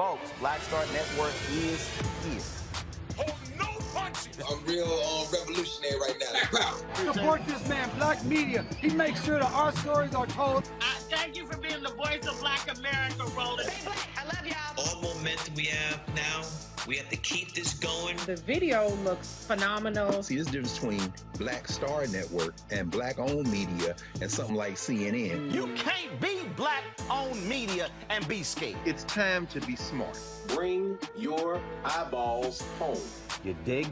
Folks, Black Star Network is here. Hold no punches. I'm real revolutionary right now. Support this man, Black Media. He makes sure that our stories are told. Thank you for being the voice of Black America, Roland. Stay black. I love y'all. All momentum we have now, we have to keep this going. The video looks phenomenal. See, there's a difference between Black Star Network and Black-owned media and something like CNN. You can't be Black-owned media and be scared. It's time to be smart. Bring your eyeballs home. You dig?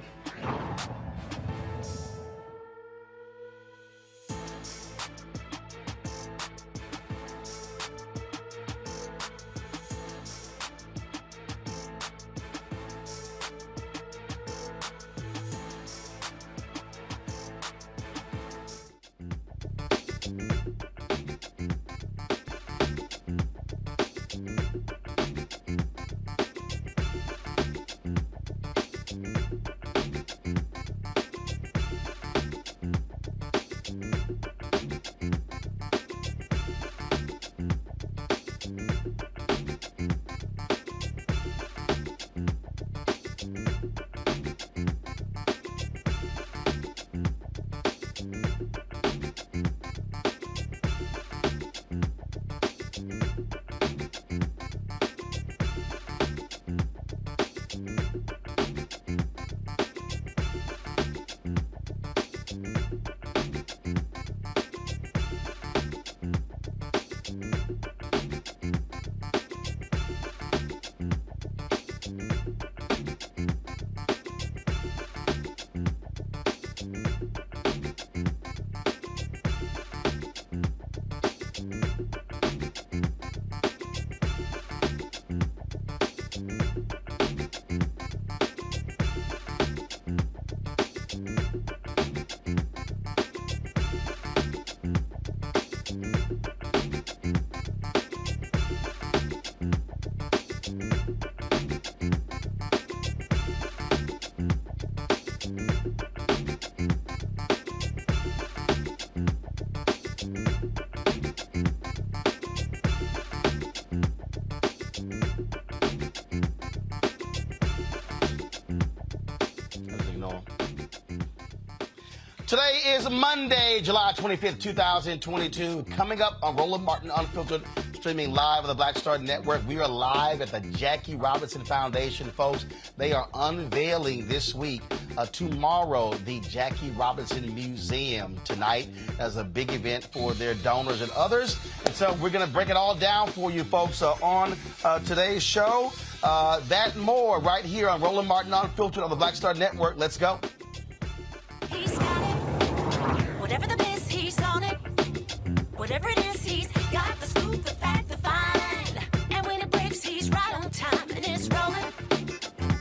Today is Monday, July 25th, 2022. Coming up on Roland Martin Unfiltered, streaming live on the Black Star Network. We are live at the Jackie Robinson Foundation, folks. They are unveiling this week, tomorrow, the Jackie Robinson Museum tonight as a big event for their donors and others. And so we're going to break it all down for you, folks, on today's show. That and more right here on Roland Martin Unfiltered on the Black Star Network. Let's go. He's got it. Whatever the miss, he's on it. Whatever it is, he's got the scoop, the fact, the find. And when it breaks, he's right on time and it's rolling.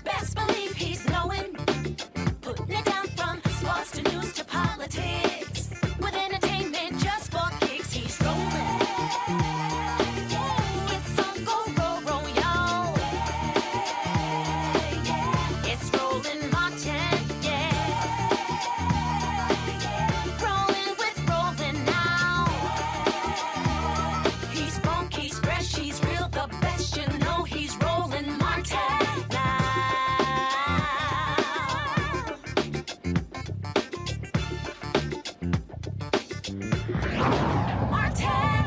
Best believe he's knowing. Putting it down from sports to news to politics. With entertainment just for kicks, he's rolling. It's on go, roll, roll, y'all. It's Roland Martin, yeah. Rolling with Roland now. He's funky, he's fresh, he's real, the best, you know he's Roland Martin now. Martin.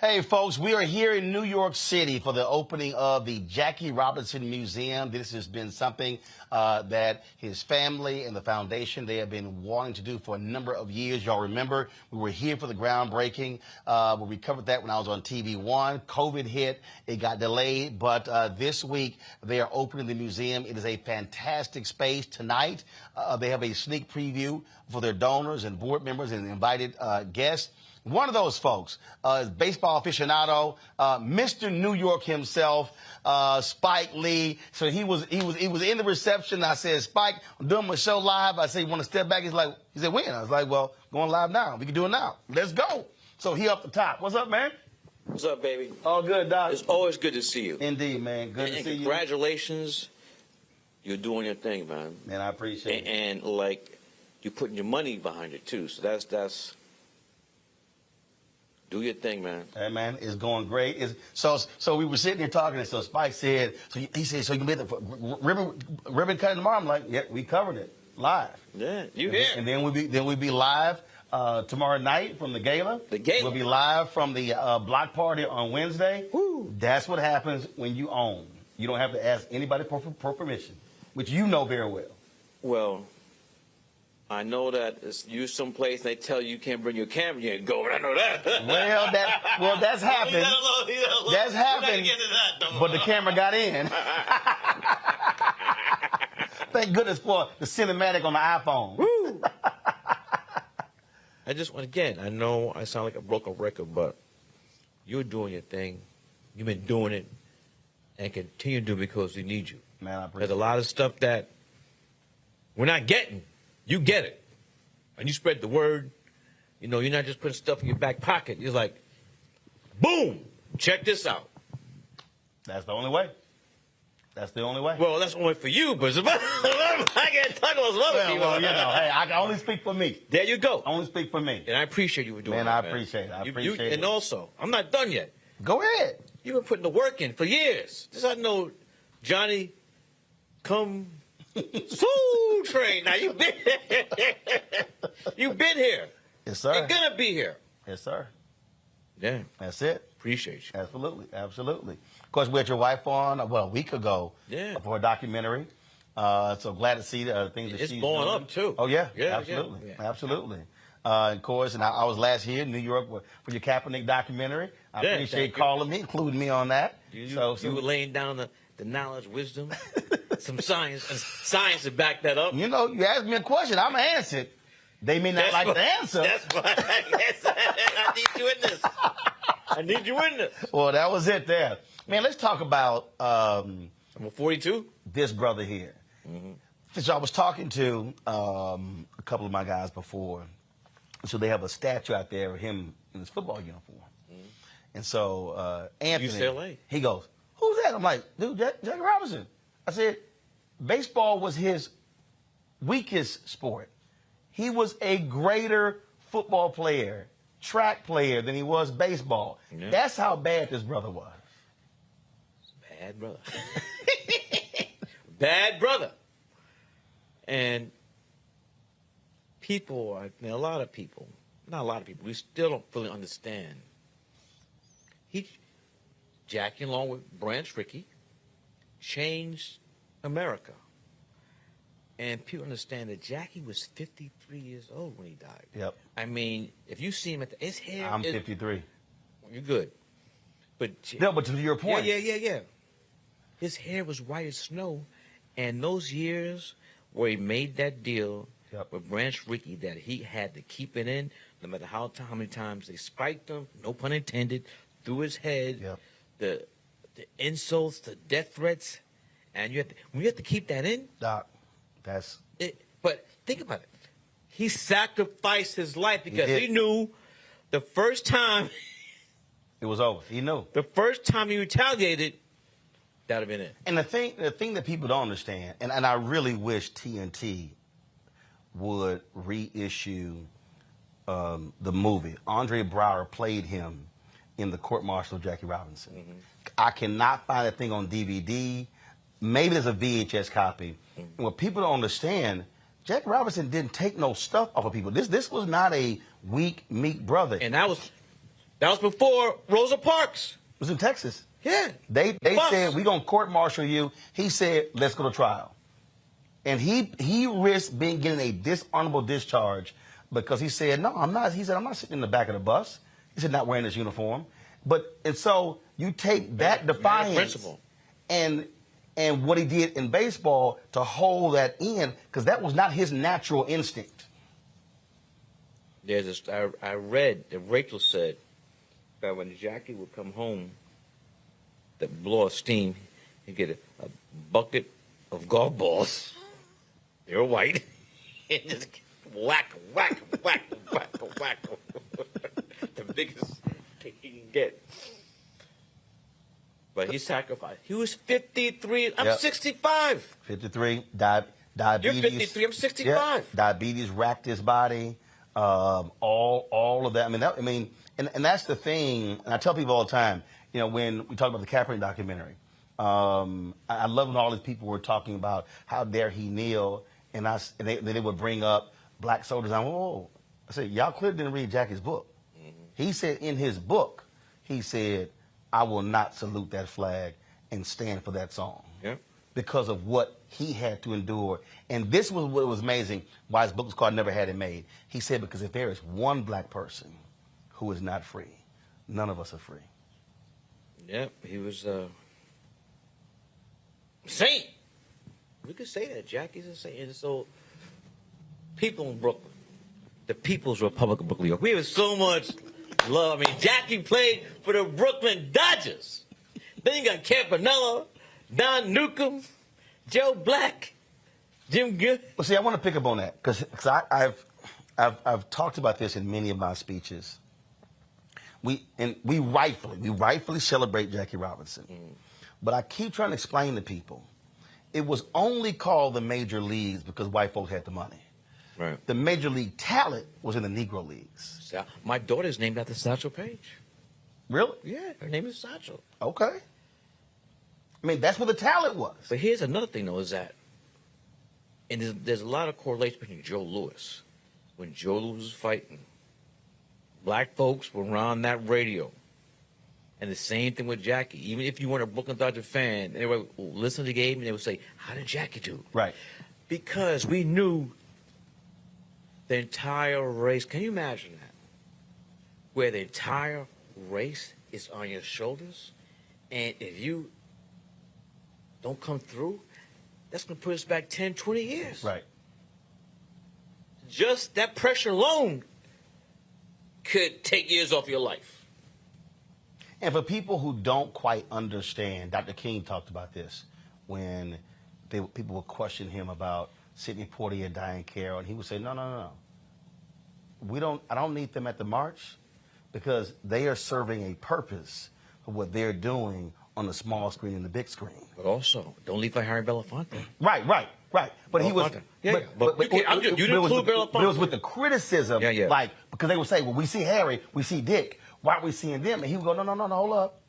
Hey, folks, we are here in New York City for the opening of the Jackie Robinson Museum. This has been something that his family and the foundation, they have been wanting to do for a number of years. Y'all remember we were here for the groundbreaking. We covered that when I was on TV1. COVID hit. It got delayed. But this week, they are opening the museum. It is a fantastic space. Tonight, they have a sneak preview for their donors and board members and invited guests. One of those folks is baseball aficionado, Mr. New York himself, Spike Lee. So he was in the reception. I said, Spike, I'm doing my show live. I said, you want to step back? He said, when? I was like, well, going live now. We can do it now. Let's go. So he up the top. What's up, man? What's up, baby? All good, Doc. It's always good to see you. Indeed, man. Good to see you. Congratulations. You're doing your thing, man. Man, I appreciate it. And like, you're putting your money behind it, too. So that's Do your thing, man. Hey, man, it's going great. So we were sitting here talking, and so Spike said, he said, so you made the ribbon cutting tomorrow? I'm like, yeah, we covered it live. Yeah, you here. And then we'll be live tomorrow night from the gala. The gala. We'll be live from the block party on Wednesday. Woo. That's what happens when you own. You don't have to ask anybody for permission, which you know very well. Well, I know that it's you someplace they tell you can't bring your camera, you ain't going. I know that. That's happened. That's happened. But the camera got in. Thank goodness for the cinematic on the iPhone. Woo. I just want, again, I know I sound like a broken record, but you're doing your thing. You've been doing it and continue to do it because we need you. Man, I appreciate There's a lot of stuff that we're not getting. You get it. And you spread the word. You know, you're not just putting stuff in your back pocket. You're like, boom, check this out. That's the only way. That's the only way. Well, that's only for you, but I can't talk about some other people. Well, you know, hey, I can only speak for me. There you go. Only speak for me. And I appreciate you for doing Man, that, I appreciate it. I You- appreciate it. And also, I'm not done yet. Go ahead. You've been putting the work in for years. Just I know Johnny come Soul Train. Now you've been here. Yes, sir. You're gonna be here. Yes, sir. Yeah. That's it. Appreciate you. Absolutely. Absolutely. Of course, we had your wife on, a week ago for a documentary. So glad to see the things that It's she's blowing doing. up, too. Oh, yeah. Yeah, Absolutely. yeah. Absolutely. Of course, and I was last here in New York for your Kaepernick documentary. I Yeah, appreciate thank you. calling me, including me on that. You were laying down the knowledge, wisdom, some science to back that up. You know, you asked me a question, I'm going to answer it. They may not like the answer. That's why I need you in this. I need you in this. Well, that was it there. Man, let's talk about Number 42? this brother here. Mm-hmm. So I was talking to a couple of my guys before. So they have a statue out there of him in his football uniform. Mm-hmm. And so Anthony, UCLA. He goes, who's that? I'm like, dude, Jackie Robinson. I said, baseball was his weakest sport. He was a greater football player, track player than he was baseball. Yeah. That's how bad this brother was. Bad brother. Bad brother. And people, a lot of people, not a lot of people, we still don't fully understand. Jackie, along with Branch Rickey, changed America. And people understand that Jackie was 53 years old when he died. Yep. I mean, if you see him his hair. I'm 53. You're good. But no, but to your point. Yeah. His hair was white as snow. And those years where he made that deal with Branch Rickey that he had to keep it in, no matter how many times they spiked him, no pun intended, through his head, the insults, the death threats, and when you have to keep that in. Doc, that's it. But think about it. He sacrificed his life because he knew the first time it was over. He knew. The first time he retaliated, that would have been it. And the thing that people don't understand, and I really wish TNT would reissue the movie. Andre Braugher played him in the court martial of Jackie Robinson. Mm-hmm. I cannot find that thing on DVD. Maybe there's a VHS copy. Mm-hmm. And what people don't understand, Jackie Robinson didn't take no stuff off of people. This was not a weak, meek brother. And that was before Rosa Parks. It was in Texas. Yeah. They said, we're going to court martial you. He said, let's go to trial. And he risked getting a dishonorable discharge because he said, no, I'm not. He said, I'm not sitting in the back of the bus. He said, not wearing his uniform. And so you take that defiance and what he did in baseball to hold that in, because that was not his natural instinct. I read that Rachel said that when Jackie would come home, the blow of steam, he'd get a bucket of golf balls. They were white. And just whack. The biggest thing he can get. But he sacrificed. He was 53. I'm 65. 53. Diabetes. You're 53. I'm 65. Diabetes racked his body. all of that. And that's the thing. And I tell people all the time, when we talk about the Kaepernick documentary, I love when all these people were talking about how dare he kneel, and they would bring up black soldiers. I said, y'all clearly didn't read Jackie's book. He said in his book, he said, I will not salute that flag and stand for that song. Yep. Because of what he had to endure. And this was what was amazing, why his book was called Never Had It Made. He said, because if there is one black person who is not free, none of us are free. Yep, he was a saint. We could say that. Jackie's a saint. And so, people in Brooklyn, the People's Republic of Brooklyn, New York, we have so much love. Jackie played for the Brooklyn Dodgers. Then you got Campanella, Don Newcomb, Joe Black, Jim Good. Well, see, I want to pick up on that because I've talked about this in many of my speeches. We rightfully celebrate Jackie Robinson, but I keep trying to explain to people, it was only called the major leagues because white folks had the money. Right. The major league talent was in the Negro leagues. My daughter's named after Satchel Paige. Really? Yeah, her name is Satchel. Okay. That's where the talent was. But here's another thing, though, is that, and there's a lot of correlation between Joe Louis. When Joe Louis was fighting, black folks were around that radio. And the same thing with Jackie. Even if you weren't a Brooklyn Dodger fan, they would listen to the game and they would say, how did Jackie do? Right. Because we knew the entire race. Can you imagine that? Where the entire race is on your shoulders, and if you don't come through, that's going to put us back 10, 20 years. Right. Just that pressure alone could take years off your life. And for people who don't quite understand, Dr. King talked about this when people would question him about Sidney Poitier and Diane Carroll, and he would say, no. I don't need them at the march because they are serving a purpose for what they're doing on the small screen and the big screen. But also, don't leave for Harry Belafonte. Right. But he was. Yeah. But you didn't include Belafonte. But it was with the criticism, Yeah. Because they would say, well, we see Harry, we see Dick. Why are we seeing them? And he would go, no, hold up.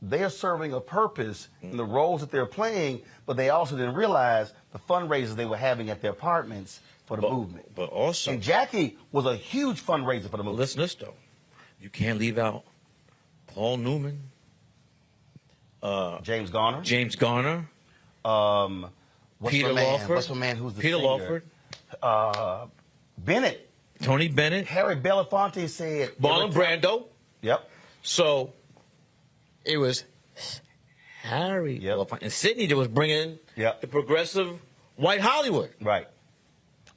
They're serving a purpose in the roles that they're playing, but they also didn't realize the fundraisers they were having at their apartments for the movement. But also, and Jackie was a huge fundraiser for the movement. Listen to this, though. You can't leave out Paul Newman. James Garner. Peter Lawford. What's the man who's the Peter singer? Lawford. Bennett. Tony Bennett. Harry Belafonte said. Marlon Brando. Yep. So it was Harry Belafonte. And Sidney that was bringing the progressive white Hollywood. Right.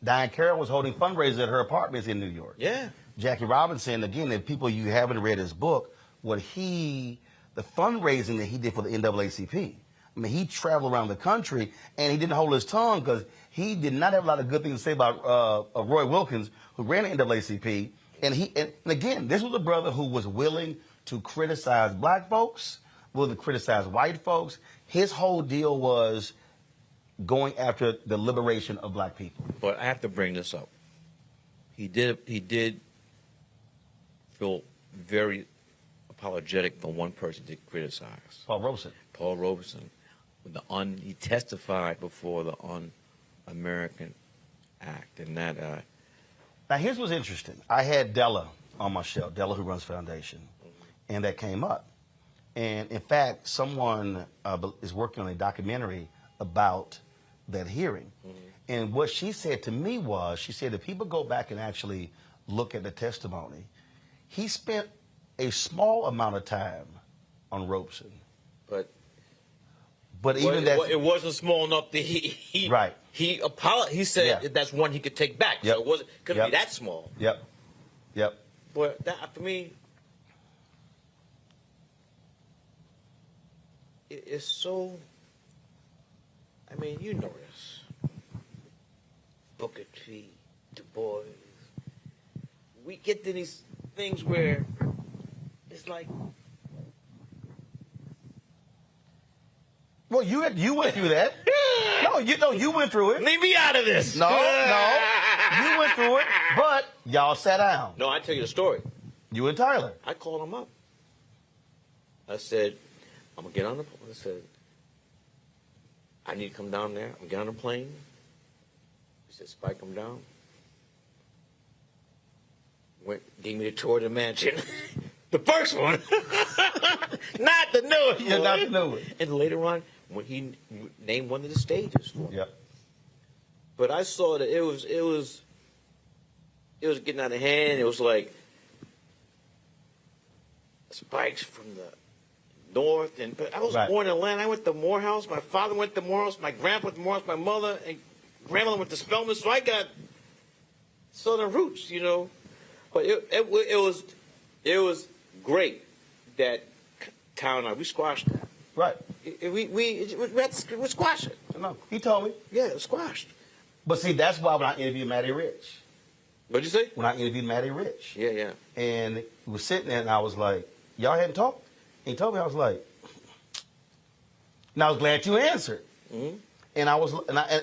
Diane Carroll was holding fundraisers at her apartments in New York. Yeah. Jackie Robinson, again, if people you haven't read his book, the fundraising that he did for the NAACP. He traveled around the country, and he didn't hold his tongue because he did not have a lot of good things to say about Roy Wilkins, who ran the NAACP. And again, this was a brother who was willing to criticize black folks, willing to criticize white folks. His whole deal was going after the liberation of black people. But I have to bring this up. He did feel very apologetic for one person to criticize. Paul Robeson. He testified before the Un-American Act, and that. Now, here's what's interesting. I had Della on my show, Della, who runs Foundation, and that came up. And in fact, someone is working on a documentary about that hearing. And what she said to me was, she said, if people go back and actually look at the testimony, he spent a small amount of time on Robeson. But even that, it wasn't small enough that he right. He said that's one he could take back. Yep. So it couldn't be that small. Yep. But that, for me, it's so. You know this. Booker T, Du Bois. We get to these things where it's like. Well, you went through that. No, you went through it. Leave me out of this. No, you went through it. But Y'all sat down. No, I tell you the story. You and Tyler. I called him up. I said, I'm going to get on the plane. I said, I need to come down there. I'm going to get on the plane. He said, Spike, come down. Gave me the tour of the mansion. The first one. Not the newest one. Yeah, not the new one. And later on, when he named one of the stages for me. Yep. But I saw that it was getting out of hand. It was like Spike's from the north, but I was born in Atlanta. I went to Morehouse. My father went to Morehouse. My grandpa went to Morehouse. My mother and grandmother went to Spelman. So I got southern roots, you know. But it was great that town. We squashed that. Right. We squashed it. No, he told me. Yeah, it was squashed. But see, that's why when I interviewed Matty Rich. What'd you say? When I interviewed Matty Rich. Yeah. And we were sitting there, and I was like, y'all hadn't talked? And he told me, I was like, and I was glad you answered. Mm-hmm. And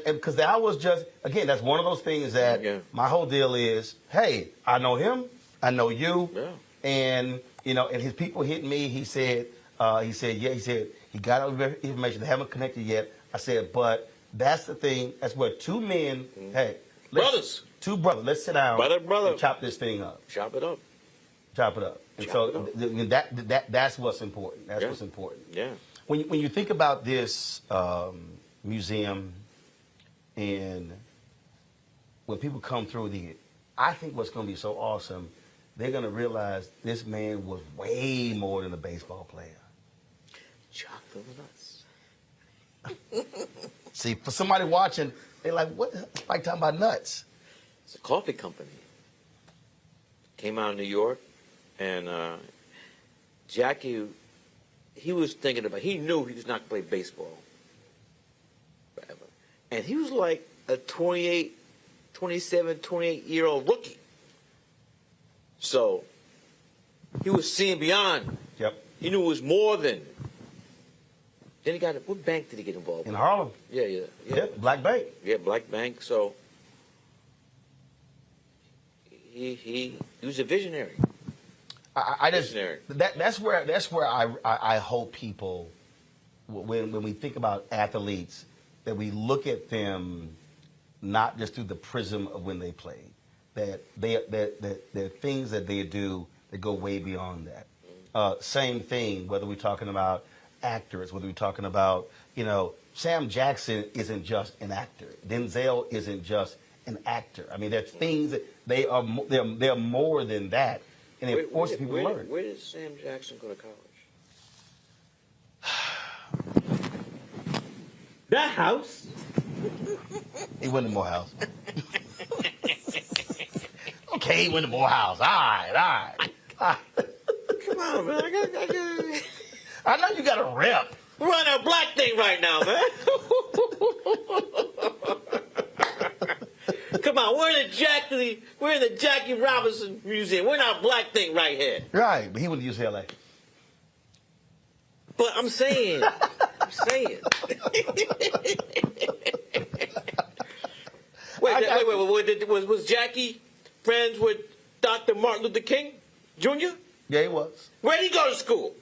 because I was just, again, that's one of those things that my whole deal is, hey, I know him, I know you, and, you know, and his people hit me. He said, he got all the information. They haven't connected yet. I said, but that's the thing. That's where two men, two brothers, let's sit down and chop this thing up. Chop it up. And that's what's important. That's what's important. Yeah. When you think about this museum, and when people come through I think what's going to be so awesome, they're going to realize this man was way more than a baseball player. Chocolate nuts. See, for somebody watching, they're like, what is Spike talking about nuts? It's a coffee company. Came out of New York, and Jackie, he was thinking about, he knew he was not going to play baseball forever. And he was like a 28-year-old rookie. So he was seeing beyond. Yep. He knew it was more than. Then he got, what bank did he get involved in? In Harlem. Yeah. Black Bank. Yeah, Black Bank. So he was a visionary. That's where I hope people, when we think about athletes, that we look at them not just through the prism of when they play, that there are things that they do that go way beyond that. Same thing, whether we're talking about actors, whether we're talking about, Sam Jackson isn't just an actor. Denzel isn't just an actor. I mean, there's things that they're more than that, and it forces people to learn. Where did Sam Jackson go to college? That house. He went to Morehouse. Okay, he went to Morehouse. All right. Come on, man. I know you got a rep. We're on a black thing right now, man. Come on, we're in the Jackie Robinson Museum. We're in our black thing right here. Right, but he went to UCLA. But I'm saying. Wait. Was Jackie friends with Dr. Martin Luther King Jr.? Yeah, he was. Where did he go to school?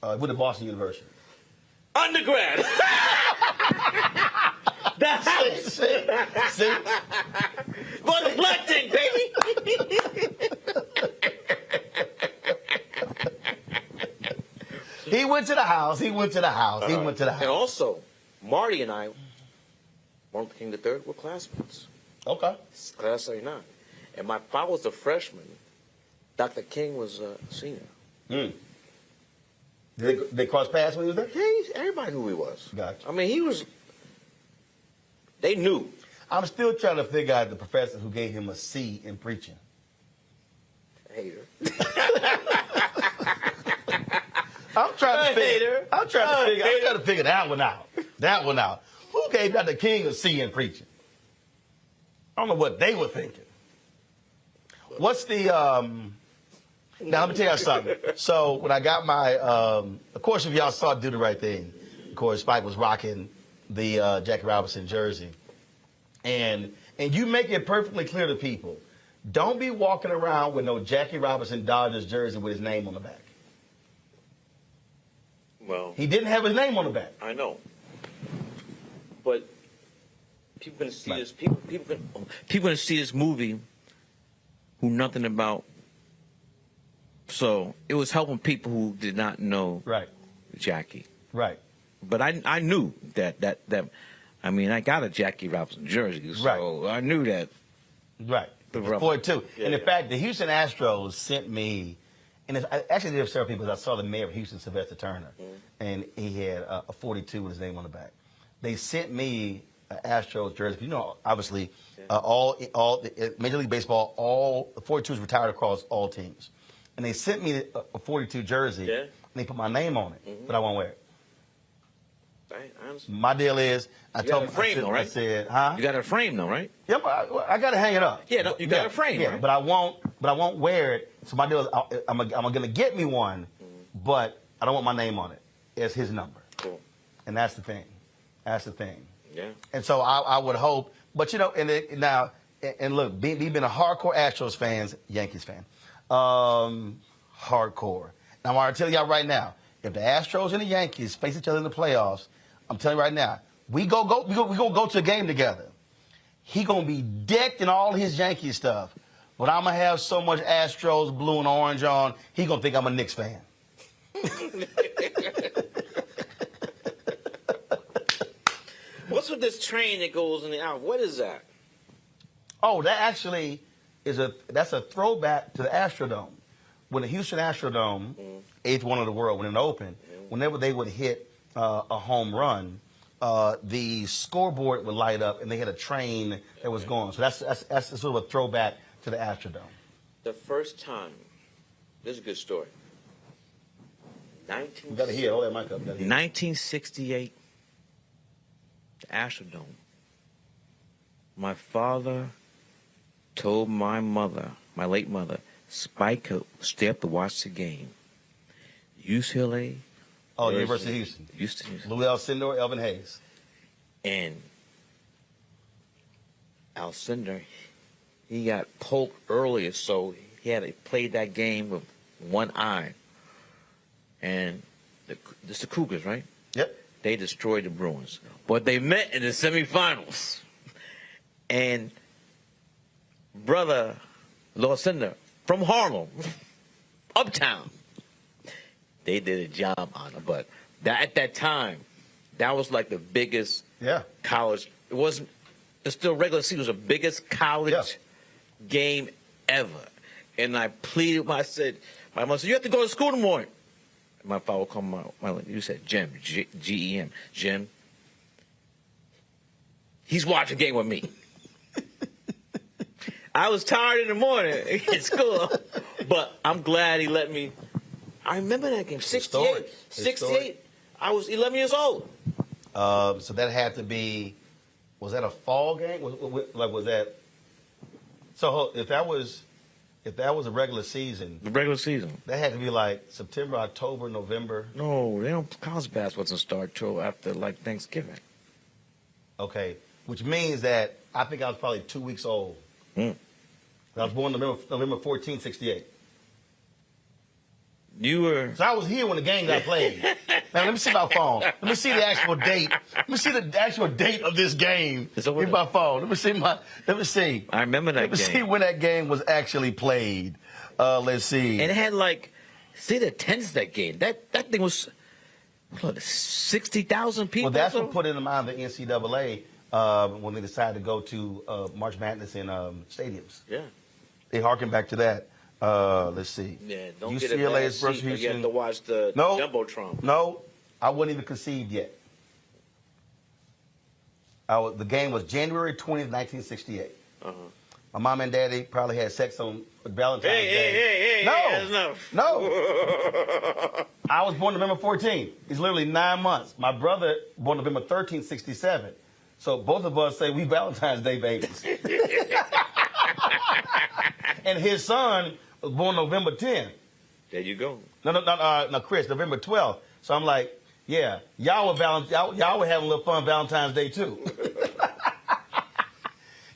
Went to Boston University. Undergrad. That's it. See? Well, the black thing, baby. He went to the house. And also, Marty and I, Martin Luther King III, were classmates. Okay. Class 39. And my father was a freshman. Dr. King was a senior. Did they cross paths when he was there? Yeah, everybody knew who he was. Gotcha. I mean, they knew. I'm still trying to figure out the professor who gave him a C in preaching. Hater. I'm trying to figure that one out. Who gave Dr. King a C in preaching? I don't know what they were thinking. What's the now let me tell you something. So when I got my of course, if y'all saw Do the Right Thing, of course Spike was rocking the Jackie Robinson jersey. And you make it perfectly clear to people Don't be walking around with no Jackie Robinson Dodgers jersey with his name on the back. Well, He didn't have his name on the back. I know, but people gonna see this. People gonna see this movie who nothing about. So it was helping people who did not know Jackie. Right. But I knew that. I mean, I got a Jackie Robinson jersey, so I knew that. Right. For it too. And in fact, the Houston Astros sent me, and I actually did several people. I saw the mayor of Houston, Sylvester Turner, and he had a 42 with his name on the back. They sent me an Astros jersey. You know, obviously, all Major League Baseball, all the 42s retired across all teams, and they sent me a 42 jersey, and they put my name on it, but I won't wear it. My deal is, I told him, I said, huh? You got a frame though, right? Yeah, but I got to hang it up. Yeah, no, you got a frame. Yeah, right? but I won't wear it. So my deal is, I'm gonna get me one, but I don't want my name on it. It's his number. Cool. And that's the thing. That's the thing. Yeah. And so I would hope, but you know, and look, being a hardcore Astros fans, Yankees fan, hardcore. Now I want to tell y'all right now, if the Astros and the Yankees face each other in the playoffs, I'm telling you right now, we gonna go to a game together. He gonna be decked in all his Yankee stuff, but I'm gonna have so much Astros blue and orange on. He gonna think I'm a Knicks fan. What's with this train that goes in the out? What is that? Oh, that actually that's a throwback to the Astrodome. When the Houston Astrodome, eighth one of the world, when it opened, whenever they would hit a home run, the scoreboard would light up, and they had a train that was going. So that's sort of a throwback to the Astrodome. The first time, this is a good story. You got to hear. Hold that mic up. 1968, the Astrodome. My father told my mother, my late mother, Spike could stay up to watch the game. UCLA. Oh, University of Houston. Lou Alcindor, Elvin Hayes. And Alcindor, he got poked earlier, so he had to play that game with one eye. And this the Cougars, right? Yep. They destroyed the Bruins. But they met in the semifinals. And brother Alcindor from Harlem, uptown, they did a job on it. But at that time, that was like the biggest college. It wasn't. It's still regular season. It was the biggest college game ever. And I pleaded. I said, my mother said, "You have to go to school in the morning." And my father would come. You said, "Jim, G-E-M, Jim. He's watching the game with me." I was tired in the morning at school, but I'm glad he let me. I remember that game, 68. 68. I was 11 years old. So that had to be, was that a fall game? Was that? So if that was a regular season. The regular season. That had to be like September, October, November. No, college basketball doesn't start till after like Thanksgiving. Okay, which means that I think I was probably 2 weeks old. I was born November 14, 68. You were. So I was here when the game got played. Man, let me see my phone. Let me see the actual date. Let me see the actual date of this game. Here's my phone. Let me see. I remember that game. Let me see when that game was actually played. Let's see. And it had see the attendance that game. That thing was 60,000 people. Well, that's what put in the mind of the NCAA when they decided to go to March Madness in stadiums. Yeah. They harken back to that. Let's see. Yeah, don't UCLA get a bad is versus seat, but you Houston. have to watch the Jumbotron. No, I wasn't even conceived yet. The game was January 20th, 1968. My mom and daddy probably had sex on Valentine's Day. Hey, that's enough. No. I was born November 14th. It's literally 9 months. My brother born November 13th, 67. So both of us say we Valentine's Day babies. And his son was born November 10th. There you go. No, Chris, November 12th. So I'm like, yeah, y'all were having a little fun Valentine's Day too.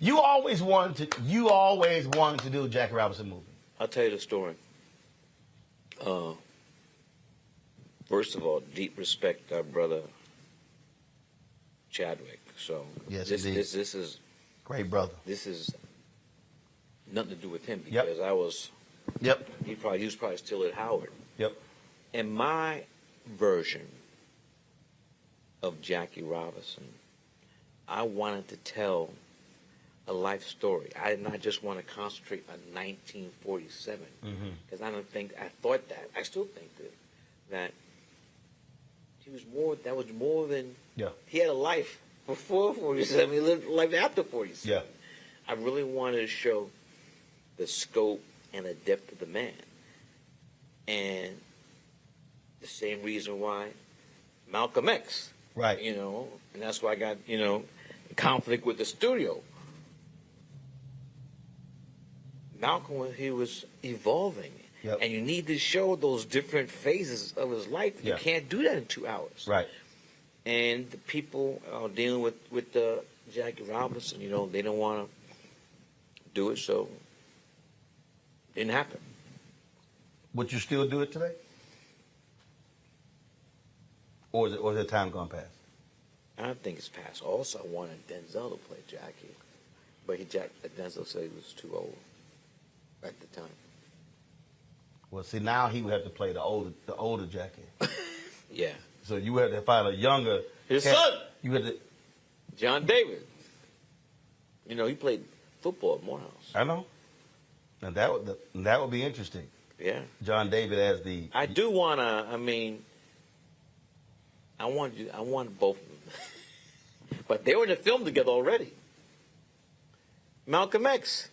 You always wanted to do a Jackie Robinson movie. I'll tell you the story. First of all, deep respect to our brother Chadwick. So Yes, this indeed. this is Great brother. this is nothing to do with him Yep. because I was Yep. he was probably still at Howard. Yep. In my version of Jackie Robinson, I wanted to tell a life story. I did not just want to concentrate on 1947 because I thought that I still think that he was more. That was more than. Yeah. He had a life before 47. He lived a life after 47. Yeah. I really wanted to show the scope and the depth of the man, and the same reason why Malcolm X. Right. You know, and that's why I got conflict with the studio. Malcolm, he was evolving. Yep. And you need to show those different phases of his life. You Yeah. can't do that in 2 hours. Right. And the people dealing with Jackie Robinson, they don't want to do it, so it didn't happen. Would you still do it today? Or is it time gone past? I think it's past. Also, I wanted Denzel to play Jackie, but Denzel said he was too old at the time. Well, see, now he would have to play the older Jackie. Yeah. So you would have to find a younger. His son, You had to. John David. He played football at Morehouse. I know. And that would be interesting. Yeah. John David as the. I do want to. I want both of them, but they were in the film together already. Malcolm X.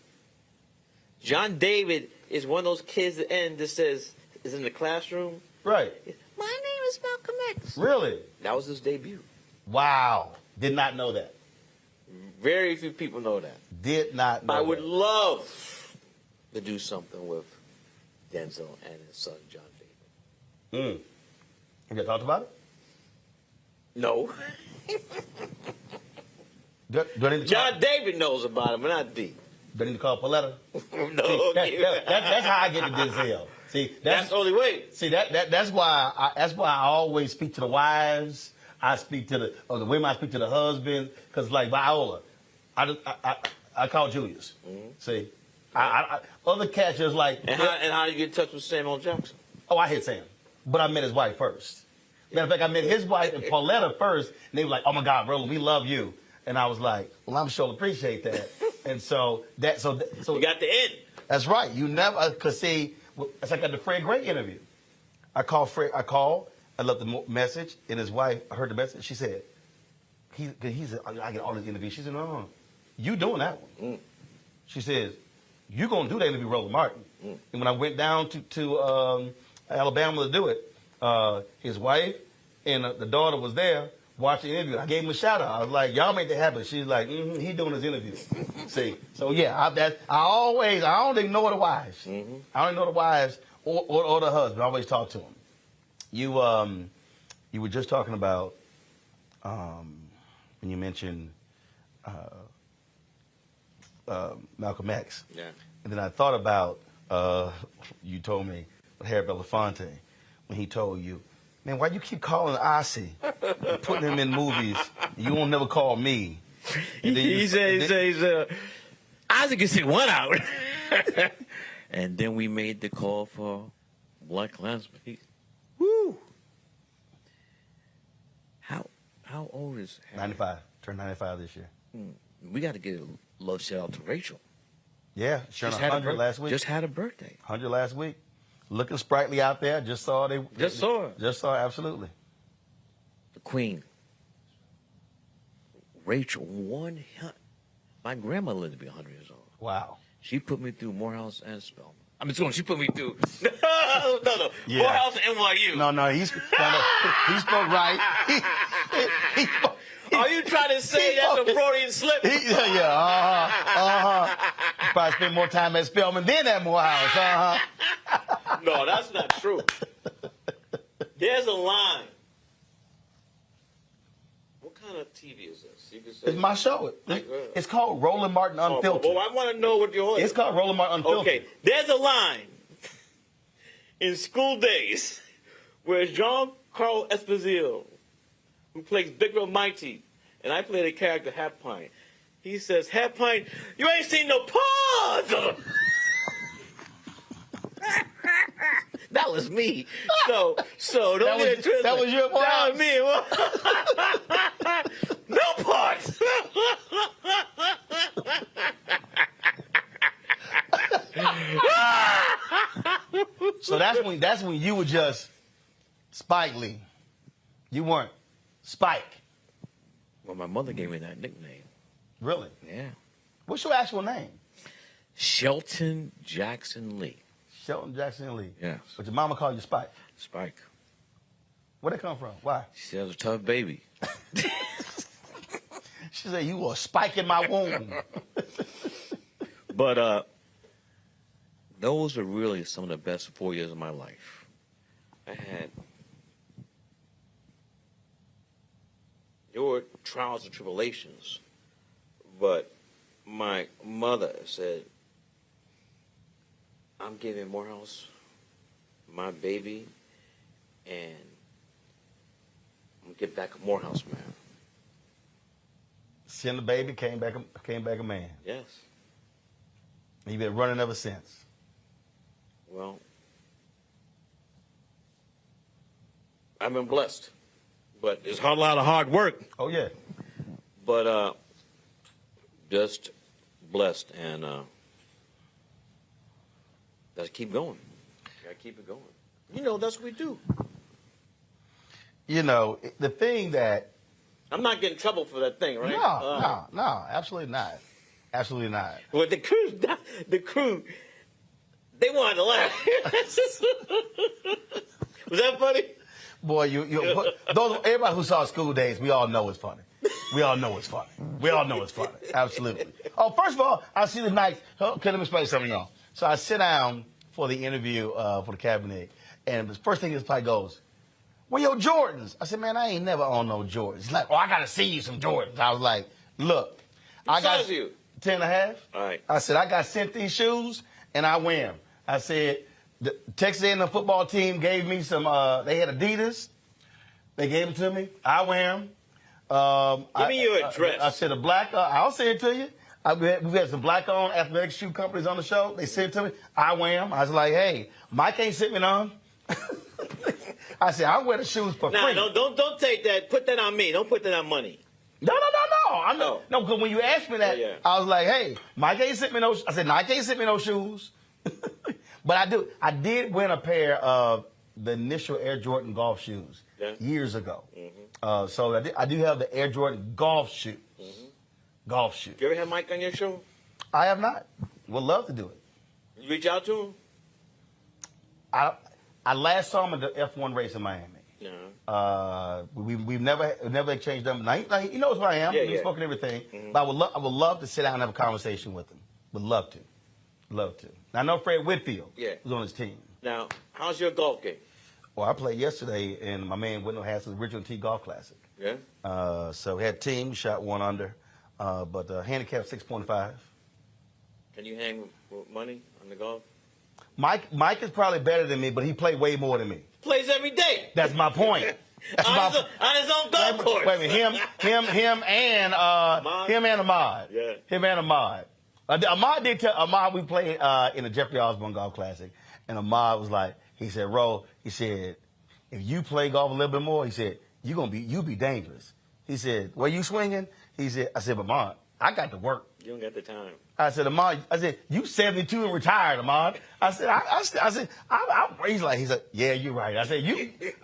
John David is one of those kids at the end that says is in the classroom. Right. My name is Malcolm X. Really? That was his debut. Wow. Did not know that. Very few people know that. Did not know I would that. love to do something with Denzel and his son John David. Have you talked about it? No. Do I need to John David knows about it, but not D. Do I need to call Pauletta? No. That's how I get to Denzel. See, That's the only way. See that's why I always speak to the wives. I speak to the women. I speak to the husband because like Viola, I call Julius. See, other cats just like. And how do you get in touch with Samuel Jackson? Oh, I hit Sam, but I met his wife first. Matter of fact, I met his wife and Pauletta first, and they were like, "Oh my God, Roland, we love you." And I was like, "Well, I'm sure appreciate that." And so you got the end. That's right. You never could see. It's like at the Fred Gray interview. I left the message, and his wife heard the message. She said, I get all these interviews. She said, no, you doing that one. She says, you going to do that interview, Roland Martin. And when I went down to Alabama to do it, his wife and the daughter was there watching the interview. I gave him a shout out. I was like, y'all make that happen. She's like, he doing his interview. See, so yeah, I don't ignore the wives. I don't ignore the wives or the husband. I always talk to them. You were just talking about when you mentioned Malcolm X. Yeah. And then I thought about you told me Harry Belafonte when he told you, man, why you keep calling Ossie and putting him in movies? You won't never call me. He says, Isaac can sit 1 hour. And then we made the call for Black Klansman. Woo! How old is Harry? 95. Turned 95 this year. We got to get a love shout out to Rachel. Yeah, sure. 100 last week. Just had a birthday. 100 last week. Looking sprightly out there. Just saw her. Just saw her, absolutely. The Queen. Rachel, my grandma lived to be 100 years old. Wow. She put me through Morehouse and Spelman. She put me through. No. Yeah. Morehouse and NYU. No, he spoke right. He spoke, Are you trying to say that's a Freudian slip? Probably spent more time at Spelman than at Morehouse. No, that's not true. There's a line. What kind kind of TV is this? You can say It's my show. It's called Roland Martin Unfiltered. Well, I want to know what your It's called Roland Martin Unfiltered. Okay, there's a line in School Days where Jean-Carl Esposito, who plays Big Real Mighty, and I play the character Half Pint. He says, Half Pint, you ain't seen no paws. That was me. So don't get it twisted. That was your part? That was me. No parts. So that's when you were just Spike Lee. You weren't Spike. Well, my mother gave me that nickname. Really? Yeah. What's your actual name? Shelton Jackson Lee. Shelton Jackson Lee. Yes. But your mama called you Spike. Spike. Where'd it come from? Why? She said I was a tough baby. She said you were a spike in my womb. But those are really some of the best 4 years of my life. There were trials and tribulations, but my mother said, I'm giving Morehouse my baby, and I'm gonna get back a Morehouse man. Send the baby, came back a man. Yes. And you've been running ever since. Well, I've been blessed, but it's a lot of hard work. Oh yeah. But just blessed, and gotta keep going. Gotta keep it going. You know, that's what we do. You know, the thing that I'm not getting in trouble for that thing, right? No, absolutely not. Absolutely not. Well, the crew, they wanted to laugh. Was that funny? Boy, everybody who saw School Days, we all know it's funny. We all know it's funny. We all know it's funny. Absolutely. Oh, first of all, I see the night. Okay, let me explain something, y'all. So I sit down for the interview for the cabinet, and the first thing this guy goes, "Where your Jordans?" I said, "Man, I ain't never owned no Jordans." He's like, "Oh, I gotta see you some Jordans." I was like, "Look, I got you 10.5. All right. I said, I got sent these shoes, and I wear them. I said, the Texas A&M football team gave me some. They had Adidas. They gave them to me. I wear them. Give me your address. I said a black. I'll send it to you. We've had some black-owned athletic shoe companies on the show. They sent it to me. I wear them. I was like, hey, Mike ain't sent me none. I said, I wear the shoes for free. No, don't take that. Put that on me. Don't put that on money. No. No, because when you asked me that, I was like, hey, Mike ain't sent me no. I said, Nike ain't sent me no shoes. But I did win a pair of the initial Air Jordan golf shoes years ago. Mm-hmm. So I do have the Air Jordan golf shoes. Mm-hmm. Golf shoes. You ever had Mike on your show? I have not. Would love to do it. You reach out to him? I last saw him at the F1 race in Miami. Yeah. We've never exchanged them. Now, he knows who I am. We've spoken everything. Mm-hmm. But I would love to sit down and have a conversation with him. Would love to. Love to. Now, I know Fred Whitfield was on his team. Now, how's your golf game? Well, I played yesterday, and my man Wendell has the Original T Golf Classic. Yeah. So we had a team, we shot 1 under, but handicap 6.5. Can you hang with money on the golf? Mike is probably better than me, but he played way more than me. Plays every day. That's my point. On his own golf course. Wait a minute, him and Ahmad. Yeah. Him and Ahmad. Ahmad did tell Ahmad we played in the Jeffrey Osborne Golf Classic, and Ahmad was like, he said, Ro, he said, if you play golf a little bit more, he said, you be dangerous. He said, where you swinging? He said, I said, but Ahmad, I got to work. You don't got the time. I said, Ahmad, you 72 and retired, Ahmad. I said, he's like, yeah, you're right. I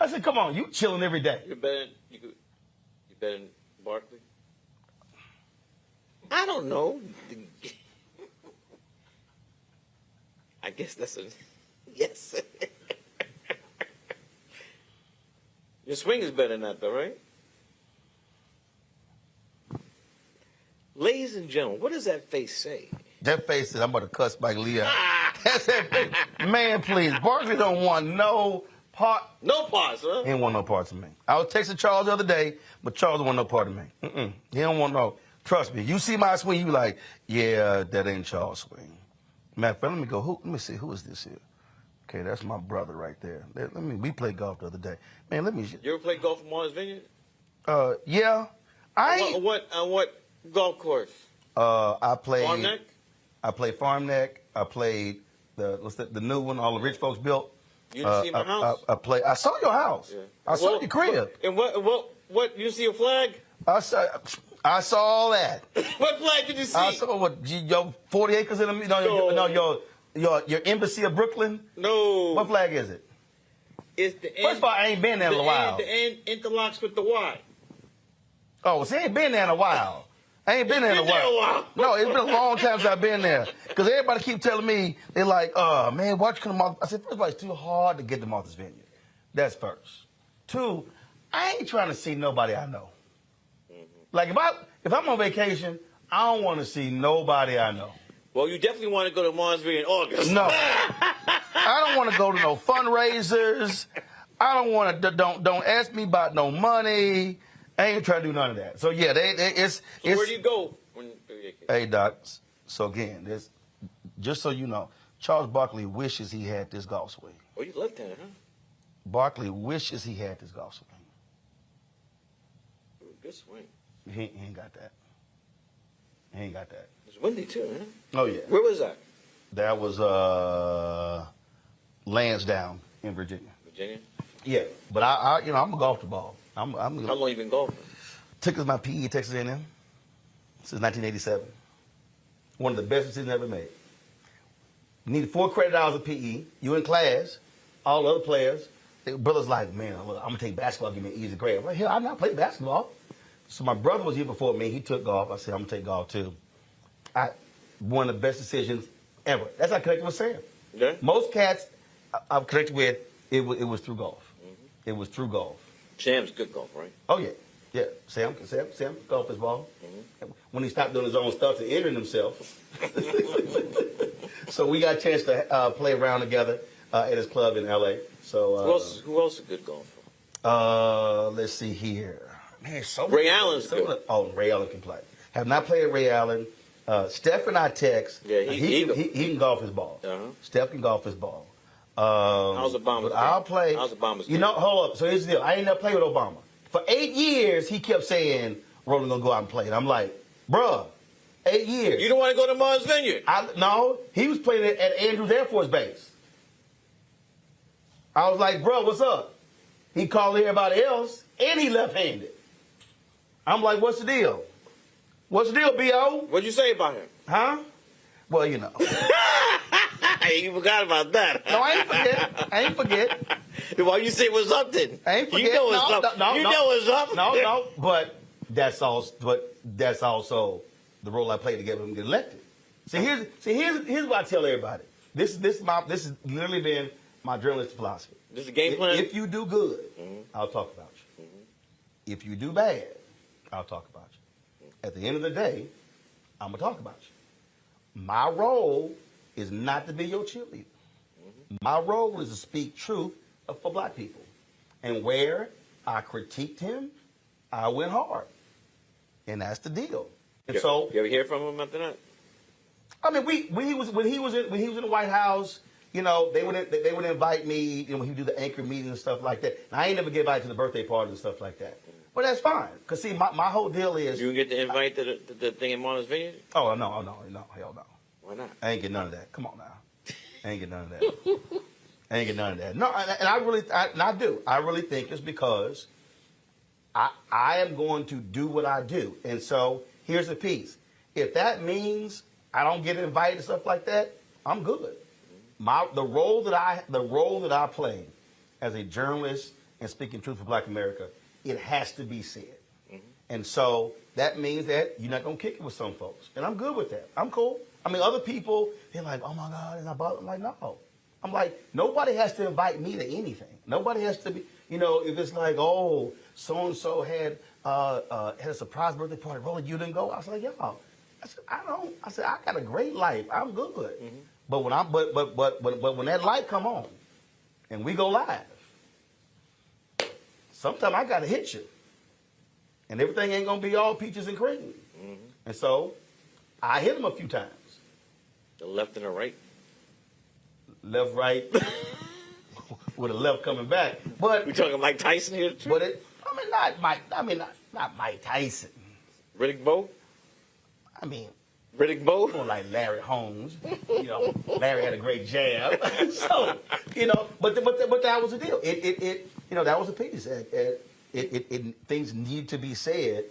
said, come on, you chilling every day. You bet in Barkley? I don't know. I guess that's a yes. Your swing is better than that, though, right? Ladies and gentlemen, what does that face say? That face says, I'm about to cuss Spike Lee out. That's that face. Man, please. Barkley don't want no part. No parts, huh? He didn't want no parts of me. I was texting Charles the other day, but Charles don't want no part of me. He don't want no. Trust me. You see my swing, you like, yeah, that ain't Charles' swing. Matter of fact, let me go. Let me see. Who is this here? Okay, that's my brother right there. We played golf the other day. Man, let me. You ever play golf at Martha's Vineyard? Yeah. On what golf course? I played. Farm Neck? I played Farm Neck. I played the new one all the rich folks built. You didn't see my house? I saw your house. Yeah. I saw your crib. And what? You see a flag? I saw all that. What flag did you see? I saw your 40 acres in the your embassy of Brooklyn. No. What flag is it? It's the First of all, I ain't been there in a while. The end interlocks with the Y. Oh, see, I ain't been there in a while. I ain't been there in a while. No, it's been a long time since I've been there. Because everybody keep telling me, they're like, oh, man, why you come to Martha's? I said, first of all, it's too hard to get to Martha's Vineyard. That's first. Two, I ain't trying to see nobody I know. Like, if I'm on vacation, I don't want to see nobody I know. Well, you definitely want to go to Martha's Vineyard in August. No. I don't want to go to no fundraisers. I don't want to, don't ask me about no money. I ain't trying to do none of that. So, yeah, it's where do you go? Hey, Doc. So, again, just so you know, Charles Barkley wishes he had this golf swing. Oh, you left-handed, huh? Barkley wishes he had this golf swing. Good swing. He ain't got that. He ain't got that. It's windy, too, huh? Oh, yeah. Where was that? That was Lansdowne in Virginia. Virginia? Yeah, but I'm a golf the ball. How long you been golfing? Took as my PE at Texas A&M since 1987. One of the best decisions ever made. You needed 4 credit hours of PE. You in class, all the other players. The brother's like, man, I'm gonna take basketball, give me an easy grade. I'm like, hell, I've not played basketball. So my brother was here before me. He took golf. I said, I'm gonna take golf too. One of the best decisions ever. That's how I connected with Sam. Yeah. Most cats I've connected with, it was through golf. It was through golf. Sam's good golf, right? Oh, yeah. Yeah. Sam golf his ball. When he stopped doing his own stuff and injuring himself. So we got a chance to play around together at his club in L.A. So who else is a good golfer? Let's see here. Man, Ray Allen's good. Oh, Ray Allen can play. Have not played Ray Allen. Steph and I text. Yeah, he can golf his ball. Steph can golf his ball. How's Obama? I'll play. How's Obama's? Hold up. So here's the deal. I ain't never played with Obama. For 8 years, he kept saying, Roland gonna go out and play. And I'm like, bruh, 8 years. You don't want to go to Martha's Vineyard? No, he was playing at Andrews Air Force Base. I was like, bruh, what's up? He called everybody else, and he left-handed. I'm like, what's the deal? What's the deal, B.O.? What'd you say about him? Huh? Well, you know. You forgot about that. No, I ain't forget. Why you say what's up then? I ain't forget. You know what's up. No, you know what's up. No. But that's also the role I played to get him to get elected. Here's what I tell everybody. This has literally been my journalistic philosophy. This is a game plan. If you do good, I'll talk about you. If you do bad, I'll talk about you. At the end of the day, I'm gonna talk about you. My role is not to be your cheerleader. My role is to speak truth for black people. And where I critiqued him, I went hard. And that's the deal. And so you ever hear from him after that? I mean, when he was in the White House, you know, they would invite me, you know, when he would do the anchor meetings and stuff like that. And I ain't never get invited to the birthday parties and stuff like that. But that's fine. Because, see, my whole deal is... You get the invite to the thing in Martha's Vineyard? Oh, no, hell no. Why not? I ain't get none of that. Come on now. I ain't get none of that. No, and I do. I really think it's because I am going to do what I do. And so here's the piece. If that means I don't get invited to stuff like that, I'm good. The role that I play as a journalist and speaking truth for Black America, it has to be said. And so that means that you're not going to kick it with some folks. And I'm good with that. I'm cool. I mean, other people, they're like, oh, my God, and I'm like, no. I'm like, nobody has to invite me to anything. Nobody has to be, you know, if it's like, oh, so-and-so had a surprise birthday party. Roland, you didn't go? I was like, yo. I said, I got a great life. I'm good. But when when that light come on and we go live, sometimes I got to hit you. And everything ain't going to be all peaches and cream. Mm-hmm. And so I hit him a few times. The left and the right. Left, right, with a left coming back. But we talking Mike Tyson here? But not Mike Tyson. Riddick Bowe? I mean, Riddick Bowe? More like Larry Holmes. You know, Larry had a great jab. So, you know, but that was the deal. That was a piece. Things need to be said,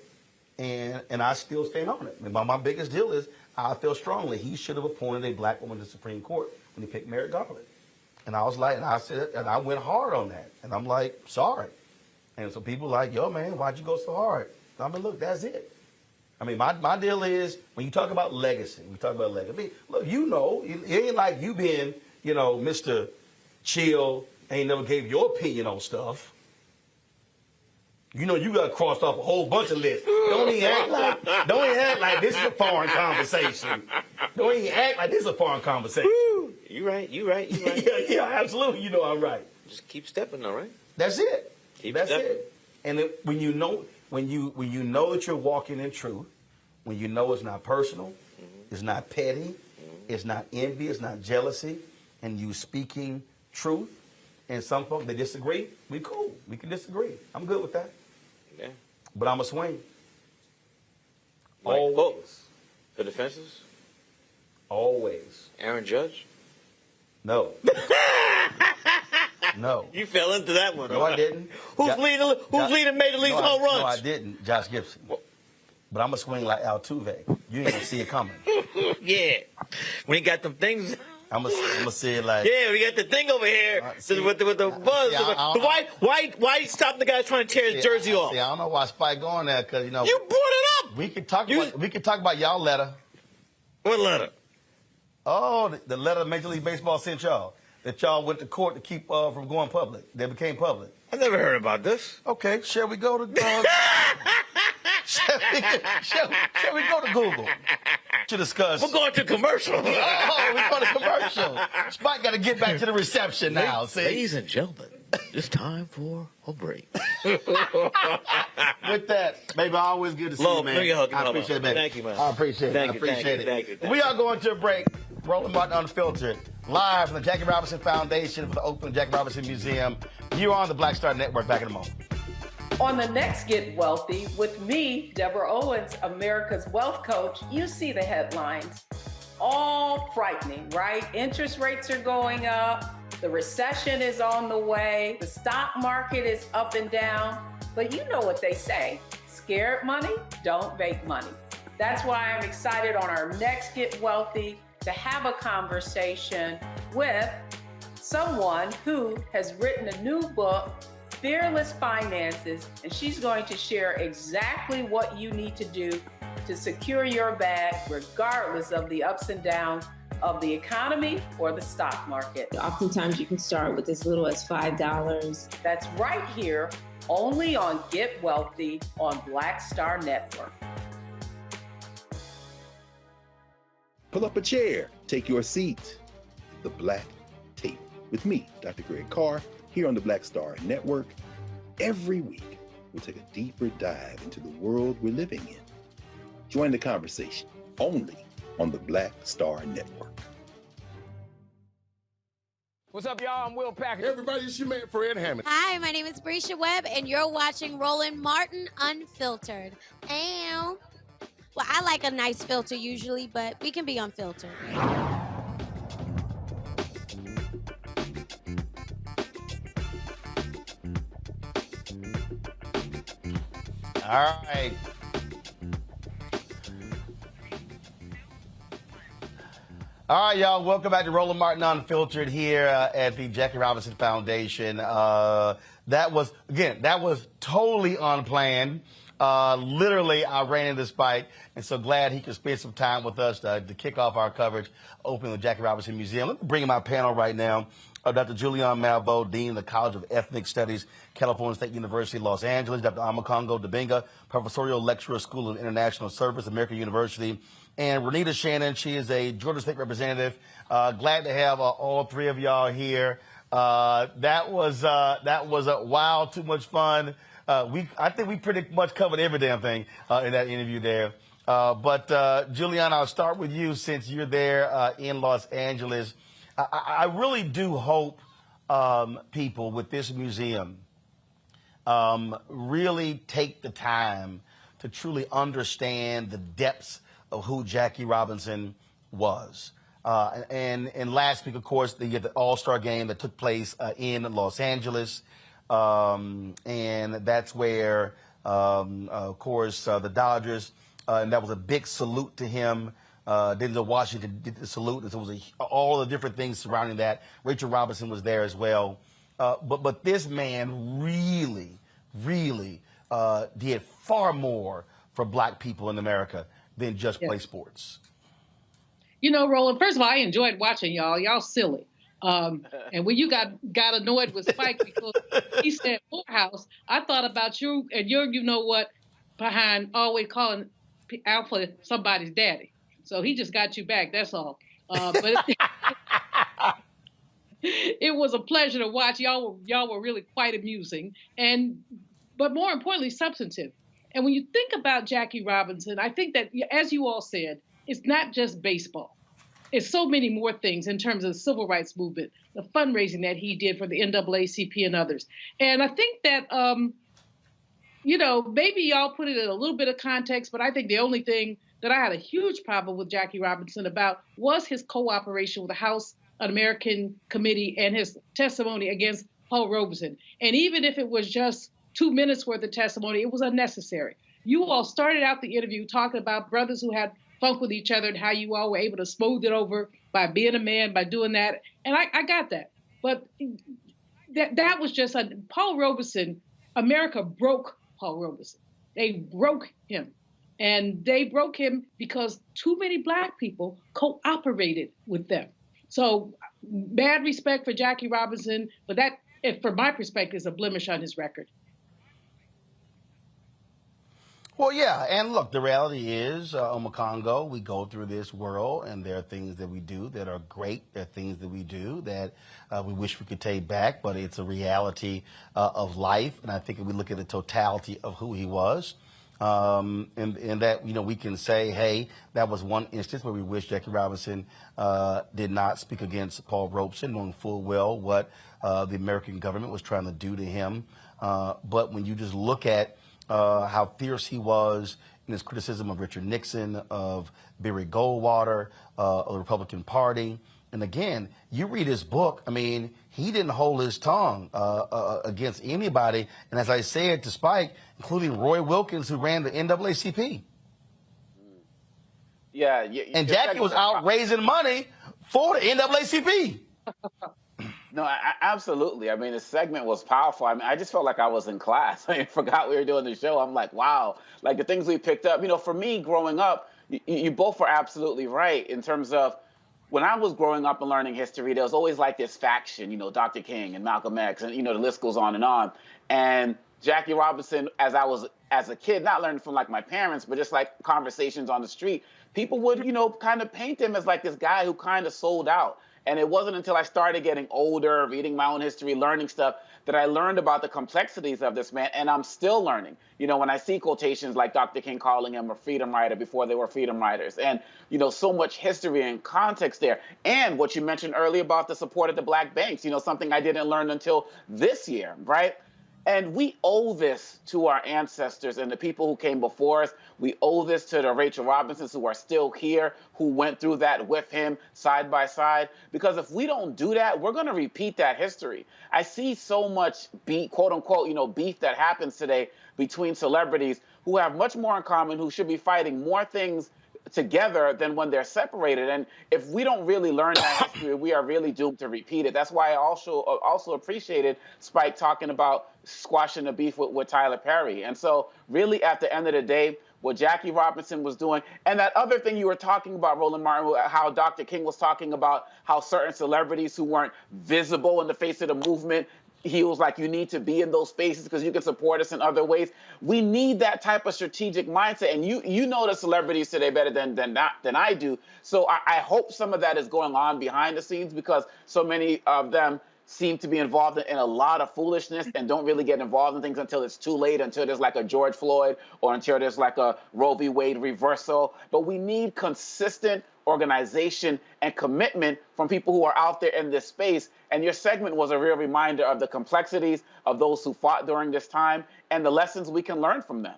and I still stand on it. My biggest deal is I feel strongly he should have appointed a black woman to the Supreme Court when he picked Merrick Garland. And I was like, and I said, and I went hard on that. And I'm like, sorry. And so people like, yo, man, why'd you go so hard? I mean, look, that's it. I mean, my deal is, when you talk about legacy, I mean, look, you know, it ain't like you been, you know, Mr. Chill, ain't never gave your opinion on stuff. You know, you got crossed off a whole bunch of lists. Don't even act like this is a foreign conversation. Don't even act like this is a foreign conversation. You right. yeah, absolutely. You know I'm right. Just keep stepping, all right? That's it. That's it. And when you know that you're walking in truth, when you know it's not personal, it's not petty, it's not envy, it's not jealousy, and you speaking truth, and some folks, they disagree, we cool. We can disagree. I'm good with that. Yeah. But I'm a swing. Like, always. The defenses? Always. Aaron Judge? No. No. You fell into that one. No, I didn't. Who's leading Major League's home runs? No, I didn't. Josh Gibson. But I'm going to swing like Altuve. You ain't going to see it coming. Yeah. When he got them things... I'm gonna see it like... Yeah, we got the thing over here with the buzz. Why stop the guy trying to tear his jersey off? See, I don't know why Spike going there, because, you know... You brought it up! We could talk about y'all letter. What letter? Oh, the letter Major League Baseball sent y'all. That y'all went to court to keep from going public. They became public. I never heard about this. Okay, shall we go to... shall we go to Google to discuss? We're going to commercial. We're going to commercial. Spike got to get back to the reception now. See? Ladies and gentlemen, it's time for a break. With that, baby, always good to see you, man. I appreciate it, man. Thank you, man. I appreciate it. Thank you. We are going to a break. Roland Martin Unfiltered, live from the Jackie Robinson Foundation for the Oakland Jackie Robinson Museum. You're on the Black Star Network. Back in a moment. On the next Get Wealthy with me, Deborah Owens, America's Wealth Coach, you see the headlines. All frightening, right? Interest rates are going up. The recession is on the way. The stock market is up and down. But you know what they say. Scared money, don't make money. That's why I'm excited on our next Get Wealthy to have a conversation with someone who has written a new book, Fearless Finances, and she's going to share exactly what you need to do to secure your bag regardless of the ups and downs of the economy or the stock market. Oftentimes you can start with as little as $5. That's right here, only on Get Wealthy on Black Star Network. Pull up a chair, take your seat. The Black Tape with me, Dr. Greg Carr, here on the Black Star Network. Every week, we'll take a deeper dive into the world we're living in. Join the conversation only on the Black Star Network. What's up, y'all? I'm Will Packer. Hey, everybody, it's your man, Fred Hammond. Hi, my name is Brisha Webb, and you're watching Roland Martin Unfiltered. Ow. Well, I like a nice filter usually, but we can be unfiltered. All right. All right, y'all. Welcome back to Roland Martin Unfiltered here at the Jackie Robinson Foundation. That was totally unplanned. Literally, I ran into Spike, and so glad he could spend some time with us to kick off our coverage, opening the Jackie Robinson Museum. Let me bring in my panel right now. Dr. Julian Malveaux, Dean of the College of Ethnic Studies, California State University, Los Angeles. Dr. Amakongo Dibinga, Professorial Lecturer, School of International Service, American University. And Renita Shannon, she is a Georgia State Representative. Glad to have all three of y'all here. That was a wow, too much fun. I think we pretty much covered every damn thing in that interview there. But Juliana, I'll start with you since you're there in Los Angeles. I really do hope people with this museum really take the time to truly understand the depths of who Jackie Robinson was. And last week, of course, you had the All-Star game that took place in Los Angeles. And that's where, of course, the Dodgers, and that was a big salute to him. Denzel Washington did the salute, and so it was all the different things surrounding that. Rachel Robinson was there as well. But this man really did far more for black people in America than just play sports. You know, Roland, first of all, I enjoyed watching y'all. Y'all silly. And when you got annoyed with Spike because he said Morehouse, I thought about you and your, you know what, behind always calling Alpha somebody's daddy. So he just got you back. That's all. But it was a pleasure to watch. Y'all were really quite amusing, but more importantly, substantive. And when you think about Jackie Robinson, I think that, as you all said, it's not just baseball. It's so many more things in terms of the civil rights movement, the fundraising that he did for the NAACP and others. And I think that, maybe y'all put it in a little bit of context, but I think the only thing that I had a huge problem with Jackie Robinson about was his cooperation with the House Un-American Committee and his testimony against Paul Robeson. And even if it was just 2 minutes worth of testimony, it was unnecessary. You all started out the interview talking about brothers who had funk with each other and how you all were able to smooth it over by being a man, by doing that. And I got that. But that was just Paul Robeson. America broke Paul Robeson. They broke him. And they broke him because too many black people cooperated with them. So bad respect for Jackie Robinson, but that, from my perspective, is a blemish on his record. Well, yeah, and look, the reality is, Omakongo, we go through this world, and there are things that we do that are great. There are things that we do that we wish we could take back, but it's a reality of life. And I think if we look at the totality of who he was, and that, we can say, hey, that was one instance where we wish Jackie Robinson did not speak against Paul Robeson, knowing full well what the American government was trying to do to him. But when you just look at how fierce he was in his criticism of Richard Nixon, of Barry Goldwater, of the Republican Party. And again, you read his book, he didn't hold his tongue against anybody. And as I said to Spike, including Roy Wilkins, who ran the NAACP. Yeah. And Jackie was out raising money for the NAACP. No, absolutely. The segment was powerful. I just felt like I was in class. I forgot we were doing the show. I'm like, wow. Like the things we picked up. For me, growing up, you both were absolutely right in terms of when I was growing up and learning history, there was always like this faction, Dr. King and Malcolm X, and, the list goes on. And Jackie Robinson, as a kid, not learning from like my parents, but just like conversations on the street, people would, kind of paint him as like this guy who kind of sold out. And it wasn't until I started getting older, reading my own history, learning stuff, that I learned about the complexities of this man. And I'm still learning. When I see quotations like Dr. King calling him a freedom rider before they were freedom riders. And, so much history and context there. And what you mentioned earlier about the support of the black banks, something I didn't learn until this year, right? And we owe this to our ancestors and the people who came before us. We owe this to the Rachel Robinsons who are still here, who went through that with him side by side. Because if we don't do that, we're going to repeat that history. I see so much quote unquote, beef that happens today between celebrities who have much more in common, who should be fighting more things together than when they're separated. And if we don't really learn that history, we are really doomed to repeat it. That's why I also appreciated Spike talking about squashing the beef with Tyler Perry. And so really at the end of the day, what Jackie Robinson was doing, and that other thing you were talking about, Roland Martin, how Dr. King was talking about how certain celebrities who weren't visible in the face of the movement, he was like, you need to be in those spaces because you can support us in other ways. We need that type of strategic mindset. And you know the celebrities today better than I do. So I hope some of that is going on behind the scenes because so many of them seem to be involved in a lot of foolishness and don't really get involved in things until it's too late, until there's like a George Floyd or until there's like a Roe v. Wade reversal. But we need consistent organization and commitment from people who are out there in this space. And your segment was a real reminder of the complexities of those who fought during this time and the lessons we can learn from them.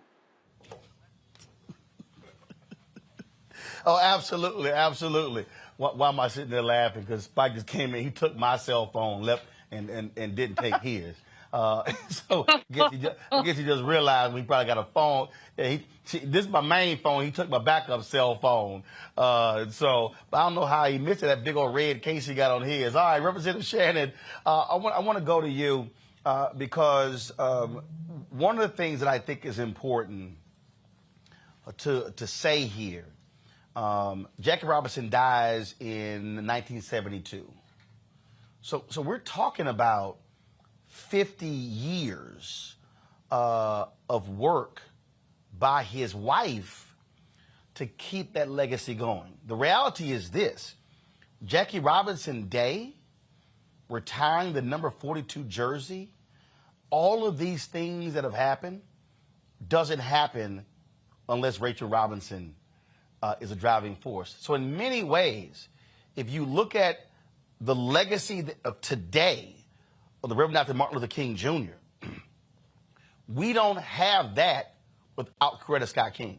Oh, absolutely, absolutely. Why am I sitting there laughing? Because Spike just came in, he took my cell phone, left, and didn't take his. So I guess he just realized we probably got a phone. Yeah, this is my main phone. He took my backup cell phone. But I don't know how he missed it, that big old red case he got on his. All right, Representative Shannon, I want to go to you because one of the things that I think is important to say here, Jackie Robinson dies in 1972. So we're talking about 50 years of work by his wife to keep that legacy going. The reality is this: Jackie Robinson Day, retiring the number 42 jersey, all of these things that have happened doesn't happen unless Rachel Robinson is a driving force. So in many ways, if you look at the legacy of today of the Reverend Dr. Martin Luther King Jr., we don't have that without Coretta Scott King.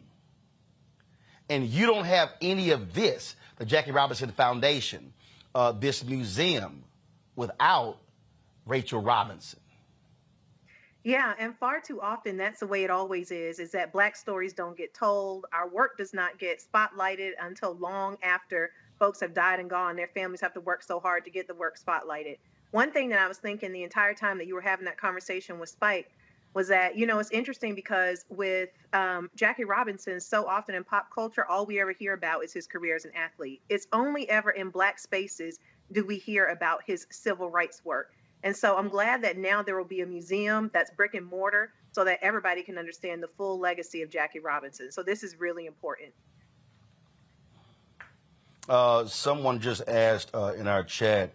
And you don't have any of this, the Jackie Robinson Foundation, this museum, without Rachel Robinson. Yeah, and far too often that's the way it always is that Black stories don't get told. Our work does not get spotlighted until long after folks have died and gone. Their families have to work so hard to get the work spotlighted. One thing that I was thinking the entire time that you were having that conversation with Spike was that, it's interesting because with Jackie Robinson, so often in pop culture, all we ever hear about is his career as an athlete. It's only ever in Black spaces do we hear about his civil rights work. And so I'm glad that now there will be a museum that's brick and mortar so that everybody can understand the full legacy of Jackie Robinson. So this is really important. Someone just asked in our chat,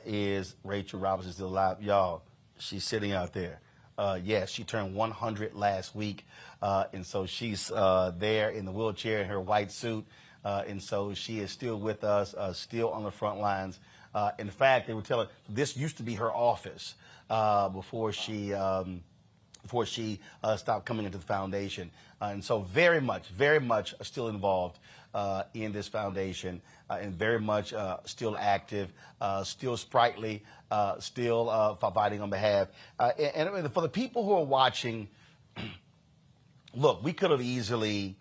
is Rachel Robinson still alive? Y'all, she's sitting out there. Yes, she turned 100 last week. And so she's there in the wheelchair in her white suit. And so she is still with us, still on the front lines. In fact, they were telling this used to be her office before she stopped coming into the foundation. And so very much still involved in this foundation and very much still active, still sprightly, still fighting on behalf. And for the people who are watching, look, we could have easily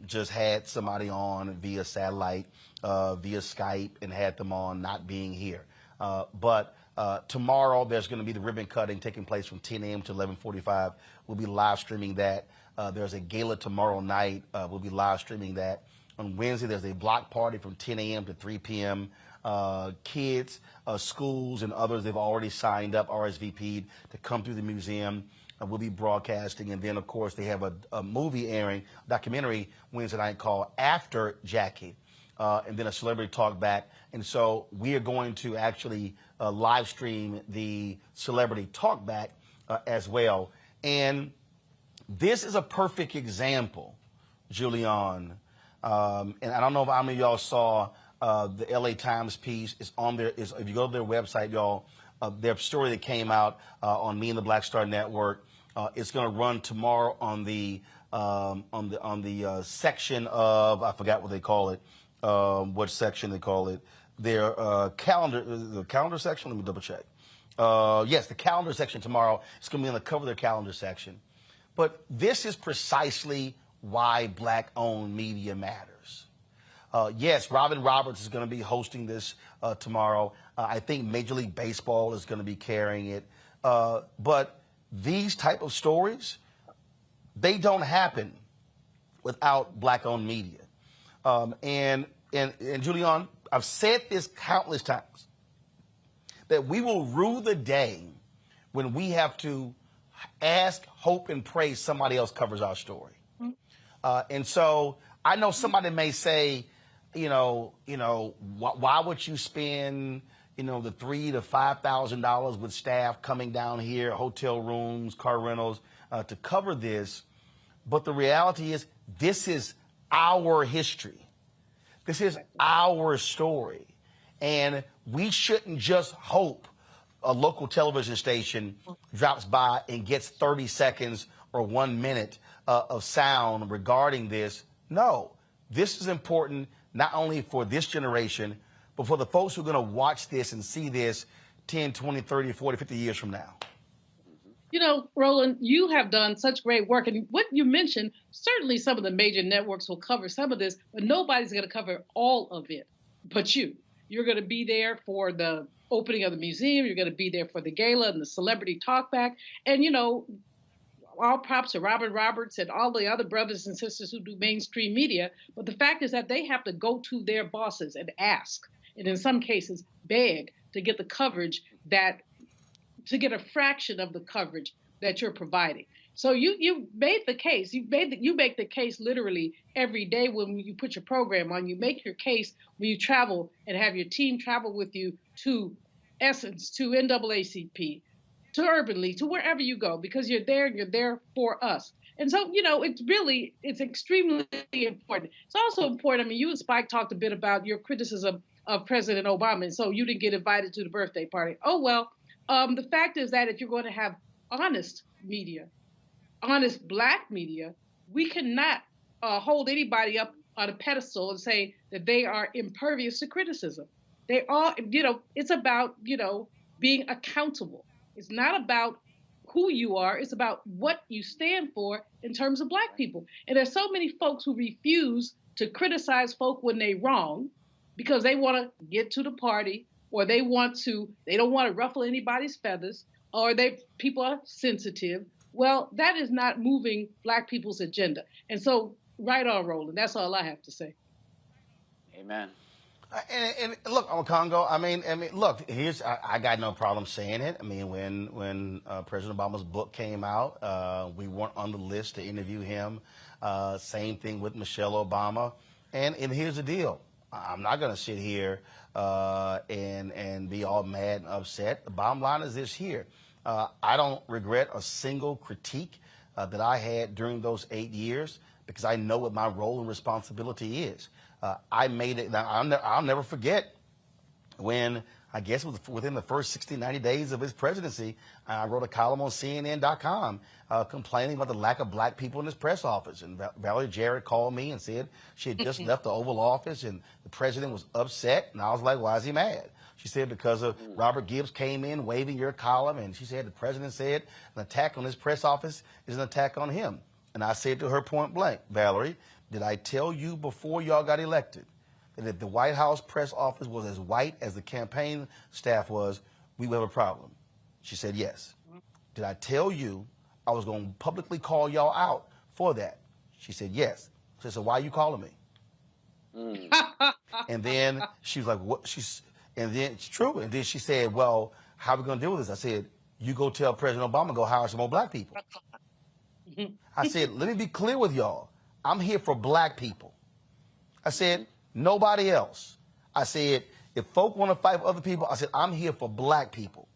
just had somebody on via satellite, via Skype, and had them on not being here. But tomorrow there's going to be the ribbon cutting taking place from 10 a.m. to 11:45. We'll be live streaming that. There's a gala tomorrow night. We'll be live streaming that. On Wednesday, there's a block party from 10 a.m. to 3 p.m. Kids, schools, and others, they've already signed up, RSVP'd, to come through the museum. We'll be broadcasting. And then, of course, they have a movie airing, documentary Wednesday night called After Jackie. And then a celebrity talk back. And so we are going to actually live stream the celebrity talk back as well. And this is a perfect example, Julian. And I don't know how many of y'all saw the LA Times piece. It's on there. If you go to their website, y'all, their story that came out on Me and the Black Star Network. It's going to run tomorrow on the section of, I forgot what they call it. What section they call it, their calendar, the calendar section. Let me double check. Yes, the calendar section tomorrow. It's going to be on the cover of their calendar section. But this is precisely why Black-owned media matters. Yes, Robin Roberts is going to be hosting this tomorrow. I think Major League Baseball is going to be carrying it. But these type of stories, they don't happen without Black-owned media. And Julian, I've said this countless times, that we will rue the day when we have to ask, hope, and pray somebody else covers our story. And so I know somebody may say, why would you spend, the $3,000 to $5,000 with staff coming down here, hotel rooms, car rentals, to cover this. But the reality is, this is our history. This is our story. And we shouldn't just hope a local television station drops by and gets 30 seconds or 1 minute of sound regarding this. No, this is important not only for this generation, but for the folks who are going to watch this and see this 10, 20, 30, 40, 50 years from now. Roland, you have done such great work. And what you mentioned, certainly some of the major networks will cover some of this, but nobody's going to cover all of it but you. You're going to be there for the opening of the museum. You're going to be there for the gala and the celebrity talkback. And, all props to Robin Roberts and all the other brothers and sisters who do mainstream media. But the fact is that they have to go to their bosses and ask, and in some cases beg, to get the coverage to get a fraction of the coverage that you're providing. So you made the case. You make the case literally every day when you put your program on. You make your case when you travel and have your team travel with you to Essence, to NAACP, to Urban League, to wherever you go, because you're there for us. And so, it's extremely important. It's also important. You and Spike talked a bit about your criticism of President Obama, and so you didn't get invited to the birthday party. Oh, well, the fact is that if you're going to have honest media, honest Black media, we cannot hold anybody up on a pedestal and say that they are impervious to criticism. They are, it's about, being accountable. It's not about who you are. It's about what you stand for in terms of Black people. And there's so many folks who refuse to criticize folk when they're wrong because they want to get to the party, or they don't want to ruffle anybody's feathers, or people are sensitive. Well, that is not moving Black people's agenda. And so, right on, Roland. That's all I have to say. Amen. And look, Congo, look, I got no problem saying it. When President Obama's book came out, we weren't on the list to interview him. Same thing with Michelle Obama. And here's the deal. I'm not going to sit here and be all mad and upset. The bottom line is this here. I don't regret a single critique that I had during those 8 years, because I know what my role and responsibility is. I made it. Now, I'll never forget when, I guess within the first 60, 90 days of his presidency, I wrote a column on CNN.com complaining about the lack of Black people in his press office. And Valerie Jarrett called me and said she had just left the Oval Office and the president was upset. And I was like, why is he mad? She said, because of Robert Gibbs came in waving your column. And she said, the president said an attack on his press office is an attack on him. And I said to her point blank, Valerie, did I tell you before y'all got elected that if the White House press office was as white as the campaign staff was, we would have a problem? She said, yes. Did I tell you I was going to publicly call y'all out for that? She said, yes. I said, so why are you calling me? And then she was like, what? And then it's true. And then she said, well, how are we going to deal with this? I said, you go tell President Obama, go hire some more Black people. I said, let me be clear with y'all. I'm here for Black people. I said, nobody else. I said, if folk want to fight for other people, I said, I'm here for Black people.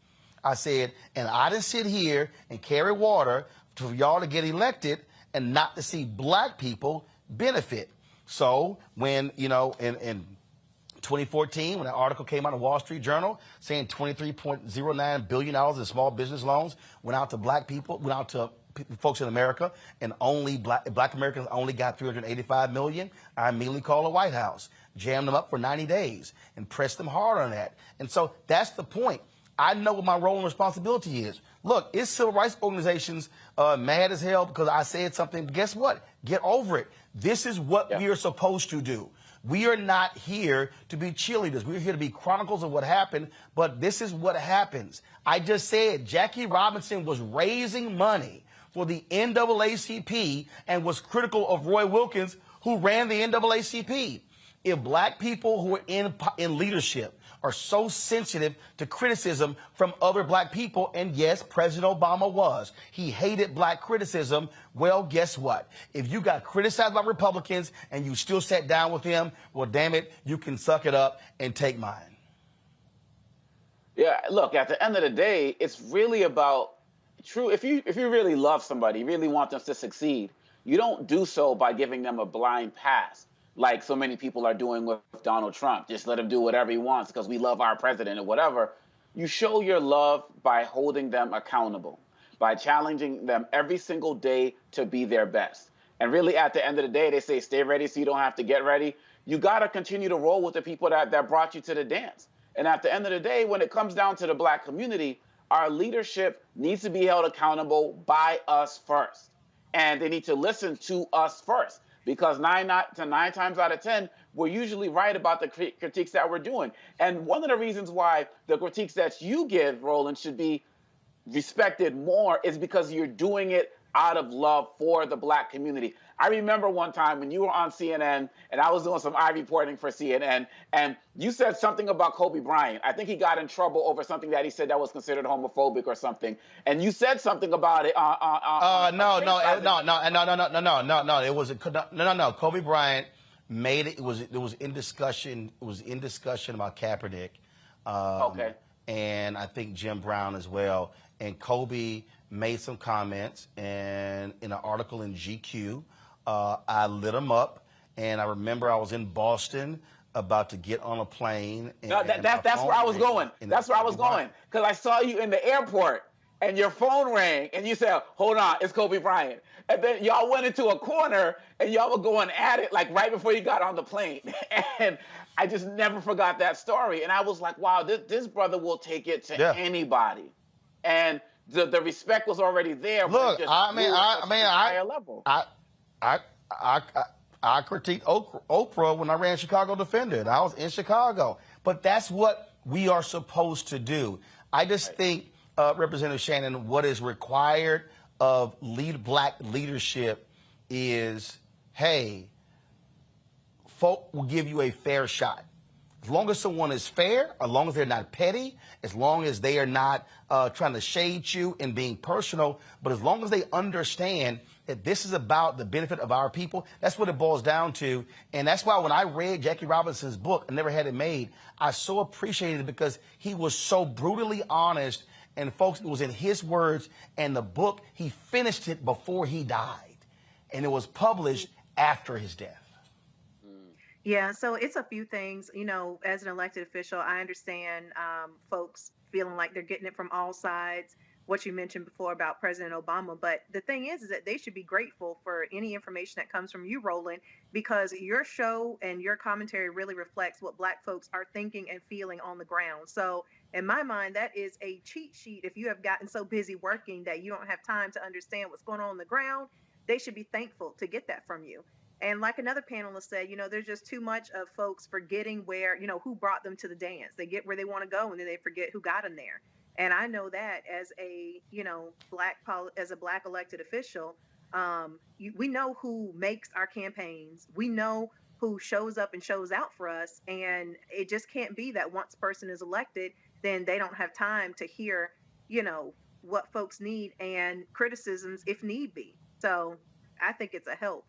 I said, and I didn't sit here and carry water for y'all to get elected and not to see Black people benefit. So when, in 2014, when that article came out of Wall Street Journal saying $23.09 billion in small business loans went out to Black people, went out to folks in America, and only Black Americans only got $385 million, I immediately called the White House, jammed them up for 90 days, and pressed them hard on that. And so that's the point. I know what my role and responsibility is. Look, it's civil rights organizations mad as hell because I said something. Guess what? Get over it. This is what we are supposed to do. We are not here to be cheerleaders. We're here to be chronicles of what happened, but this is what happens. I just said Jackie Robinson was raising money for the NAACP and was critical of Roy Wilkins, who ran the NAACP. If Black people who are in leadership are so sensitive to criticism from other Black people, and yes, President Obama was. He hated Black criticism. Well, guess what? If you got criticized by Republicans and you still sat down with him, well, damn it, you can suck it up and take mine. Yeah, look, at the end of the day, it's really about true. If you really love somebody, really want them to succeed, you don't do so by giving them a blind pass, like so many people are doing with Donald Trump. Just let him do whatever he wants because we love our president or whatever. You show your love by holding them accountable, by challenging them every single day to be their best. And really, at the end of the day, they say, stay ready so you don't have to get ready. You got to continue to roll with the people that brought you to the dance. And at the end of the day, when it comes down to the Black community, our leadership needs to be held accountable by us first. And they need to listen to us first. Because nine times out of 10, we're usually right about the critiques that we're doing. And one of the reasons why the critiques that you give, Roland, should be respected more is because you're doing it out of love for the Black community. I remember one time when you were on CNN and I was doing some eye reporting for CNN, and you said something about Kobe Bryant. I think he got in trouble over something that he said that was considered homophobic or something. And you said something about it. No. It was no. Kobe Bryant made it. It was in discussion. It was in discussion about Kaepernick. Okay. And I think Jim Brown as well. And Kobe made some comments, and in an article in GQ, I lit him up. And I remember I was in Boston about to get on a plane. And, no, that's where I was going. That's where I was going. Because I saw you in the airport and your phone rang and you said, hold on, it's Kobe Bryant. And then y'all went into a corner and y'all were going at it like right before you got on the plane. And I just never forgot that story. And I was like, wow, this brother will take it to anybody. And the respect was already there. Look, higher level. I critiqued Oprah when I ran Chicago Defender, and I was in Chicago. But that's what we are supposed to do. I just think, Representative Shannon, what is required of Black leadership is, hey, folk will give you a fair shot. As long as someone is fair, as long as they're not petty, as long as they are not trying to shade you and being personal, but as long as they understand that this is about the benefit of our people, that's what it boils down to. And that's why when I read Jackie Robinson's book, I Never Had It Made, I so appreciated it because he was so brutally honest. And folks, it was in his words, and the book, he finished it before he died. And it was published after his death. Yeah, so it's a few things. As an elected official, I understand folks feeling like they're getting it from all sides, what you mentioned before about President Obama. But the thing is that they should be grateful for any information that comes from you, Roland, because your show and your commentary really reflects what Black folks are thinking and feeling on the ground. So in my mind, that is a cheat sheet. If you have gotten so busy working that you don't have time to understand what's going on the ground, they should be thankful to get that from you. And like another panelist said, there's just too much of folks forgetting where, who brought them to the dance. They get where they want to go and then they forget who got them there. And I know that as a, Black elected official, we know who makes our campaigns. We know who shows up and shows out for us. And it just can't be that once a person is elected, then they don't have time to hear, what folks need and criticisms if need be. So I think it's a help.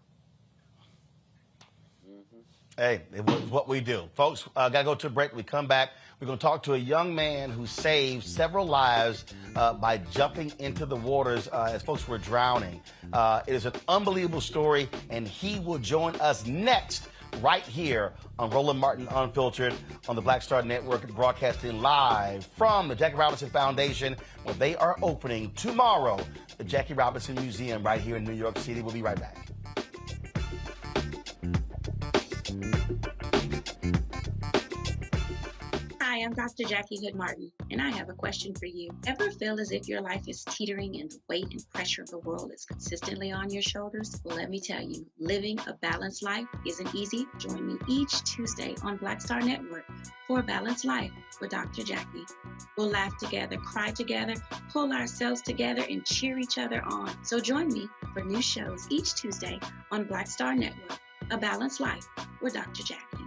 Hey, it was what we do. Folks, got to go to a break. We come back. We're going to talk to a young man who saved several lives by jumping into the waters as folks were drowning. It is an unbelievable story, and he will join us next right here on Roland Martin Unfiltered on the Black Star Network, broadcasting live from the Jackie Robinson Foundation, where they are opening tomorrow the Jackie Robinson Museum right here in New York City. We'll be right back. Hi, I'm Dr. Jackie Hood Martin, and I have a question for you. Ever feel as if your life is teetering and the weight and pressure of the world is consistently on your shoulders? Well, let me tell you, living a balanced life isn't easy. Join me each Tuesday on Black Star Network for A Balanced Life with Dr. Jackie. We'll laugh together, cry together, pull ourselves together, and cheer each other on. So join me for new shows each Tuesday on Black Star Network, A Balanced Life with Dr. Jackie.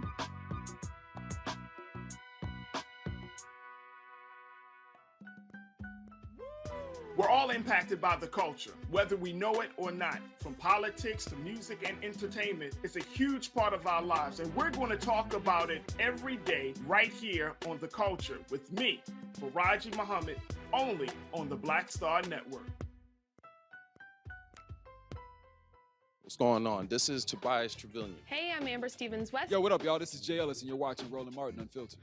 We're all impacted by the culture, whether we know it or not. From politics to music and entertainment, it's a huge part of our lives, and we're going to talk about it every day right here on The Culture with me, Faraji Muhammad, only on the Black Star Network. What's going on? This is Tobias Trevelyan. Hey, I'm Amber Stevens-West. Yo, what up, y'all? This is Jay Ellis, and you're watching Roland Martin Unfiltered.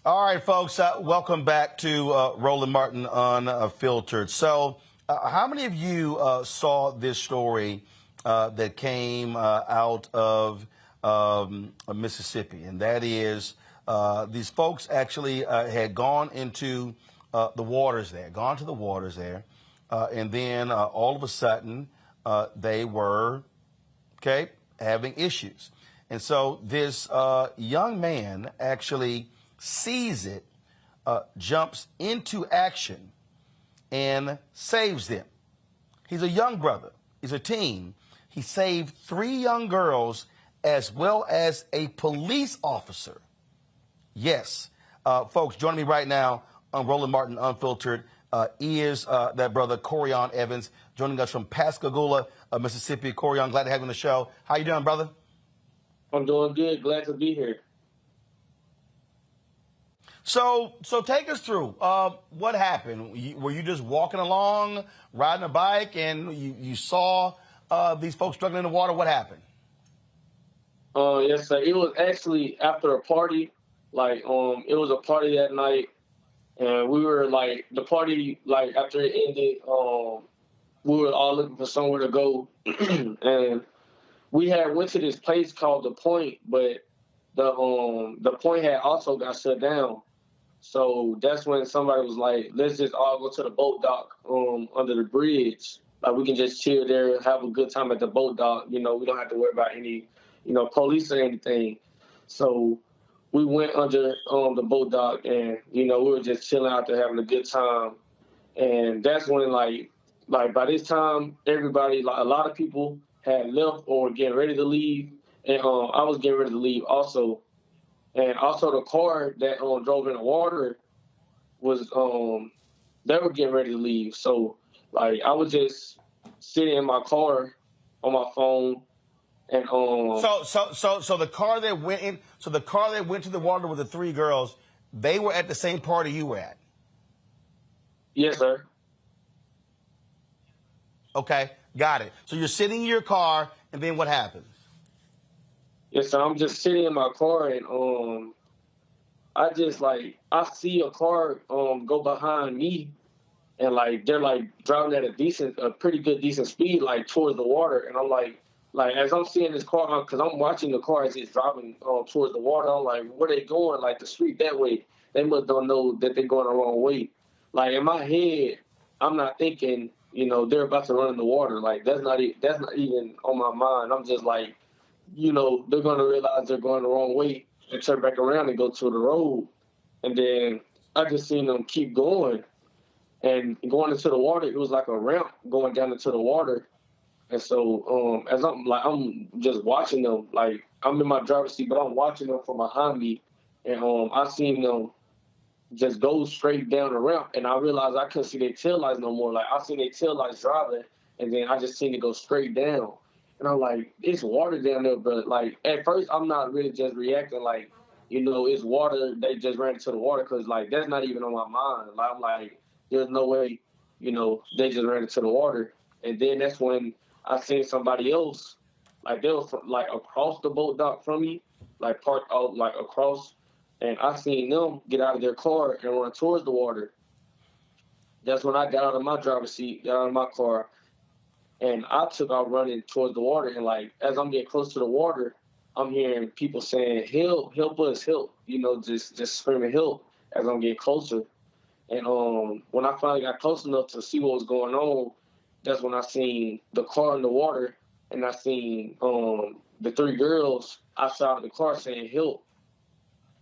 All right, folks, welcome back to Roland Martin Unfiltered. So how many of you saw this story that came out of Mississippi? And that is these folks actually had gone into the waters there, and then all of a sudden they were, having issues. And so this young man actually sees it, jumps into action, and saves them. He's a young brother. He's a teen. He saved 3 young girls as well as a police officer. Yes. Folks, joining me right now on Roland Martin Unfiltered is that brother, Corian Evans, joining us from Pascagoula, Mississippi. Corian, glad to have you on the show. How you doing, brother? I'm doing good. Glad to be here. So take us through what happened. Were you just walking along, riding a bike, and you saw these folks struggling in the water? What happened? Yes, sir. It was actually after a party. It was a party that night, and we were the party. After it ended, we were all looking for somewhere to go, and we had went to this place called The Point, but the Point had also got shut down. So that's when somebody was like, let's just all go to the boat dock under the bridge. We can just chill there, have a good time at the boat dock. We don't have to worry about any, police or anything. So we went under the boat dock, and, we were just chilling out there having a good time. And that's when, by this time, everybody, a lot of people had left or were getting ready to leave. And I was getting ready to leave also. And also the car that drove in the water was, they were getting ready to leave. So, I was just sitting in my car on my phone, and So the car that went in, to the water with the 3 girls, they were at the same party you were at. Yes, sir. Okay, got it. So you're sitting in your car, and then what happens? Yes, sir. I'm just sitting in my car, and I just I see a car go behind me, and they're driving at a pretty good decent speed towards the water, and I'm as I'm seeing this car, because I'm watching the car as it's driving towards the water, I'm where they going? The street that way. They must don't know that they're going the wrong way. In my head, I'm not thinking they're about to run in the water. That's not even on my mind. I'm just they're going to realize they're going the wrong way and turn back around and go to the road. And then I just seen them keep going and going into the water. It was like a ramp going down into the water. And so as I'm just watching them, I'm in my driver's seat, but I'm watching them from behind me. And I seen them just go straight down the ramp. And I realized I couldn't see their taillights no more. I seen their taillights driving, and then I just seen it go straight down. And I'm it's water down there, but at first I'm not really just reacting it's water. They just ran into the water, because that's not even on my mind. I'm there's no way, they just ran into the water. And then that's when I seen somebody else, they were across the boat dock from me, parked out across, and I seen them get out of their car and run towards the water. That's when I got out of my driver's seat, got out of my car. And I took out running towards the water, and as I'm getting close to the water, I'm hearing people saying, help us, help, just screaming help as I'm getting closer. And when I finally got close enough to see what was going on, that's when I seen the car in the water, and I seen the 3 girls outside of the car saying help.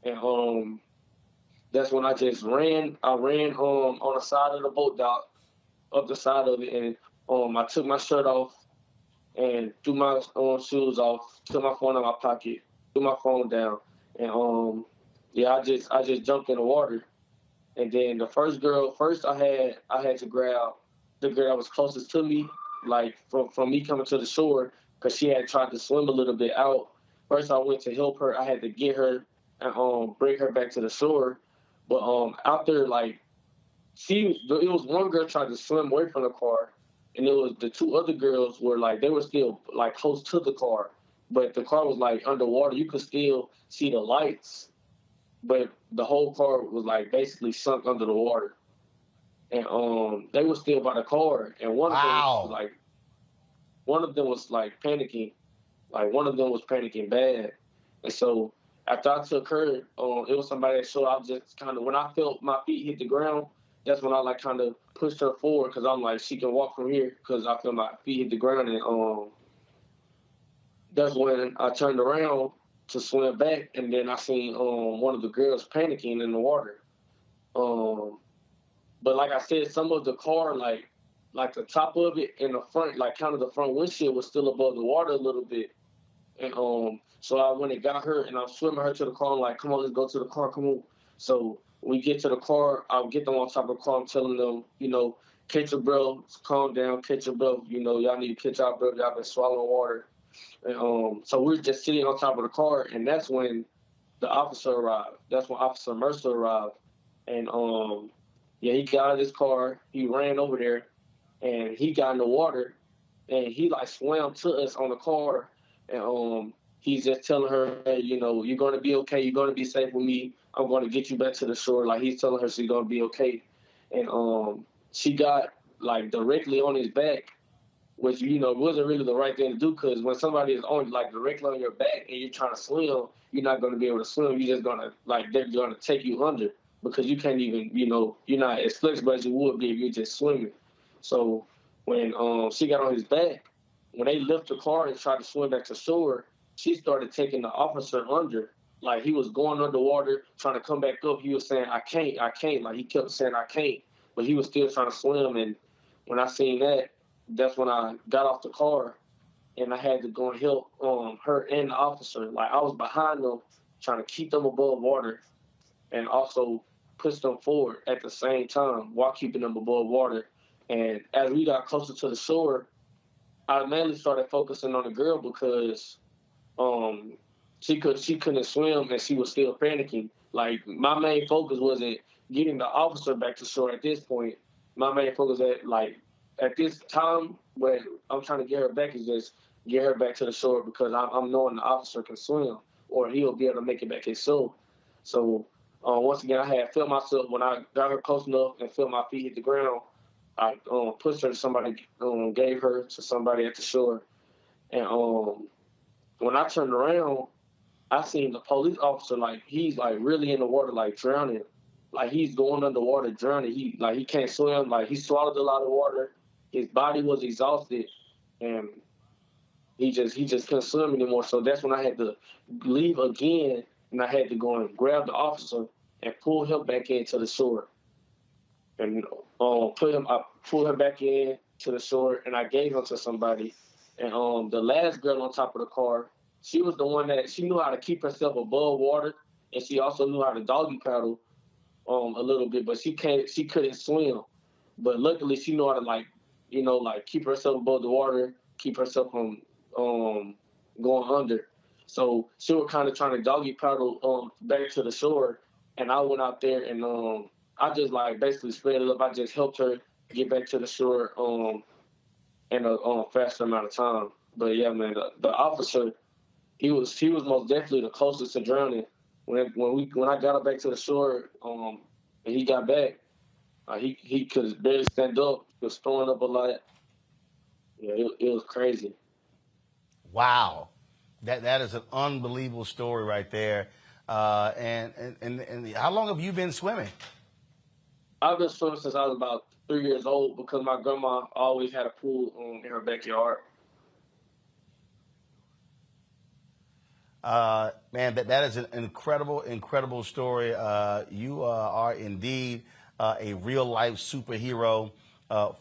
And that's when I just ran. I ran on the side of the boat dock, up the side of it, and I took my shirt off, and threw my shoes off, took my phone out of my pocket, threw my phone down, and yeah, I just jumped in the water. And then the first I had to grab the girl that was closest to me, like from me coming to the shore, because she had tried to swim a little bit out. First, I went to help her. I had to get her and bring her back to the shore. But after like it was one girl tried to swim away from the car, and it was the two other girls were like they were still like close to the car, but the car was like underwater. You could still see the lights, but the whole car was like basically sunk under the water. And they were still by the car, and one of them was like panicking, like one of them was panicking bad. And so after I took her, it was somebody that showed. I just kind of when I felt my feet hit the ground, that's when I like kind of pushed her forward because I'm like she can walk from here because I feel my feet hit the ground, and that's when I turned around to swim back, and then I seen one of the girls panicking in the water. But like I said, some of the car, like the top of it and the front, like kind of the front windshield was still above the water a little bit. And so I went and got her, and I'm swimming her to the car. I'm like, come on, let's go to the car, come on. So when we get to the car, I'll get them on top of the car. I'm telling them, catch your breath, calm down, catch your breath. Y'all need to catch our breath. Y'all been swallowing water. And so we're just sitting on top of the car, and that's when the officer arrived. That's when Officer Mercer arrived. And yeah, he got out of his car, he ran over there, and he got in the water, and he like swam to us on the car, and he's just telling her, hey, you're gonna be okay, you're gonna be safe with me. I'm gonna get you back to the shore. Like he's telling her she's gonna be okay, and she got like directly on his back, which wasn't really the right thing to do because when somebody is on like directly on your back and you're trying to swim, you're not gonna be able to swim. You're just gonna they're gonna take you under. Because you can't even, you're not as flexible as you would be if you're just swimming. So when she got on his back, when they left the car and tried to swim back to shore, she started taking the officer under. Like he was going underwater, trying to come back up. He was saying, I can't. Like he kept saying, I can't. But he was still trying to swim. And when I seen that, that's when I got off the car and I had to go and help her and the officer. Like I was behind them, trying to keep them above water and also push them forward at the same time while keeping them above water. And as we got closer to the shore, I mainly started focusing on the girl because she couldn't swim and she was still panicking. Like my main focus wasn't getting the officer back to shore at this point. My main focus at this time when I'm trying to get her back is just get her back to the shore because I'm knowing the officer can swim or he'll be able to make it back himself. So once again, I had felt myself when I got her close enough and felt my feet hit the ground. I pushed her to somebody, gave her to somebody at the shore. And when I turned around, I seen the police officer, like, he's, like, really in the water, like, drowning. Like, he's going underwater drowning. He can't swim. Like, he swallowed a lot of water. His body was exhausted. And he just couldn't swim anymore. So that's when I had to leave again. And I had to go and grab the officer and pull him back into the shore. And I pulled him back in to the shore, and I gave him to somebody. And the last girl on top of the car, she was the one that she knew how to keep herself above water, and she also knew how to doggy paddle a little bit, but she couldn't swim. But luckily, she knew how to keep herself above the water, keep herself from going under. So she was kind of trying to doggy paddle back to the shore, and I went out there and I just basically spread it up. I just helped her get back to the shore in a faster amount of time. But yeah, man, the officer, he was most definitely the closest to drowning. When I got her back to the shore and he got back, he could barely stand up. He was throwing up a lot. Yeah, it was crazy. Wow. That is an unbelievable story right there. And how long have you been swimming? I've been swimming since I was about 3 years old because my grandma always had a pool in her backyard. Man, that is an incredible story. You are indeed a real life superhero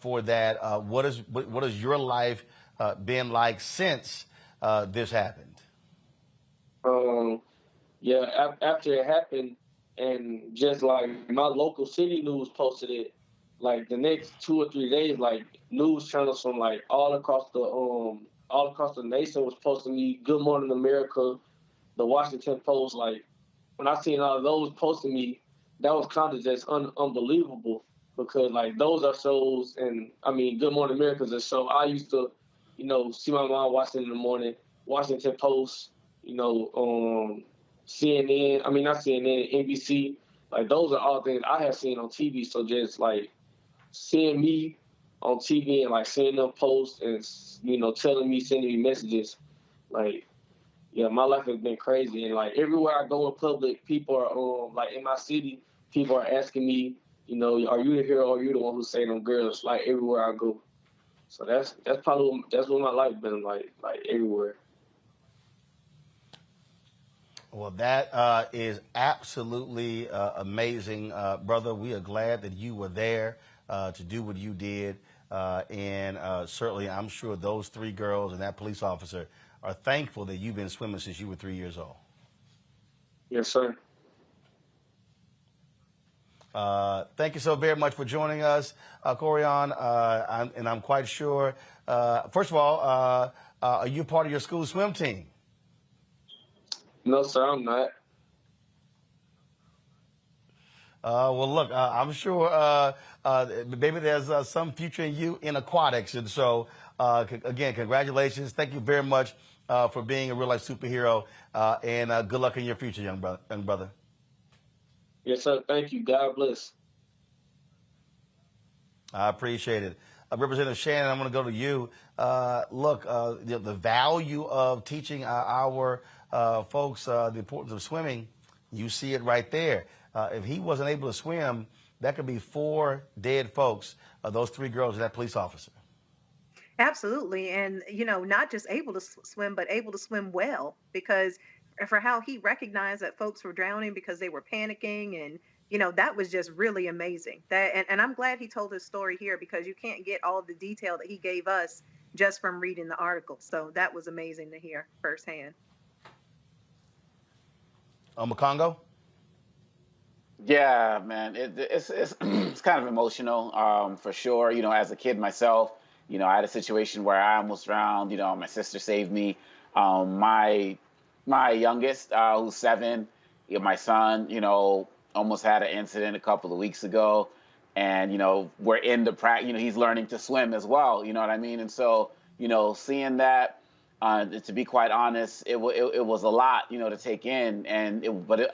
for that. What does your life been like since this happened? Yeah, after it happened, and just like my local city news posted it, like the next 2 or 3 days, like news channels from like all across the nation was posting me Good Morning America, the Washington Post. Like when I seen all of those posting me, that was kind of just unbelievable, because like those are shows, and I mean Good Morning America is a show I used to, see my mom watching in the morning. Washington Post, CNN, I mean, not CNN, NBC, like those are all things I have seen on TV. So just like seeing me on TV and like seeing them post and, telling me, sending me messages, like, yeah, my life has been crazy. And like everywhere I go in public, people are, like in my city, people are asking me, are you the hero? Or are you the one who saved them girls? Like everywhere I go. So that's what my life been like everywhere. Well, that is absolutely amazing, brother. We are glad that you were there to do what you did. And certainly, I'm sure those 3 girls and that police officer are thankful that you've been swimming since you were 3 years old. Yes, sir. Thank you so very much for joining us, Corian. I'm quite sure, first of all, are you part of your school swim team? No, sir, I'm not. Well, look, I'm sure maybe there's some future in you in aquatics. And so, again, congratulations. Thank you very much for being a real-life superhero. And good luck in your future, young brother. Yes, sir. Thank you. God bless. I appreciate it. Representative Shannon, I'm going to go to you. Look, the value of teaching our folks the importance of swimming, you see it right there. If he wasn't able to swim, that could be 4 dead folks, those 3 girls and that police officer. Absolutely. And, not just able to swim, but able to swim well, because for how he recognized that folks were drowning because they were panicking. And, that was just really amazing. And I'm glad he told his story here, because you can't get all of the detail that he gave us just from reading the article. So that was amazing to hear firsthand. Makongo? Yeah, man, it's it's kind of emotional, for sure. As a kid myself, I had a situation where I almost drowned. My sister saved me. My youngest, who's 7, my son, almost had an incident a couple of weeks ago, and we're in the practice. He's learning to swim as well. You know what I mean? And so, seeing that. To be quite honest, it was a lot, to take in,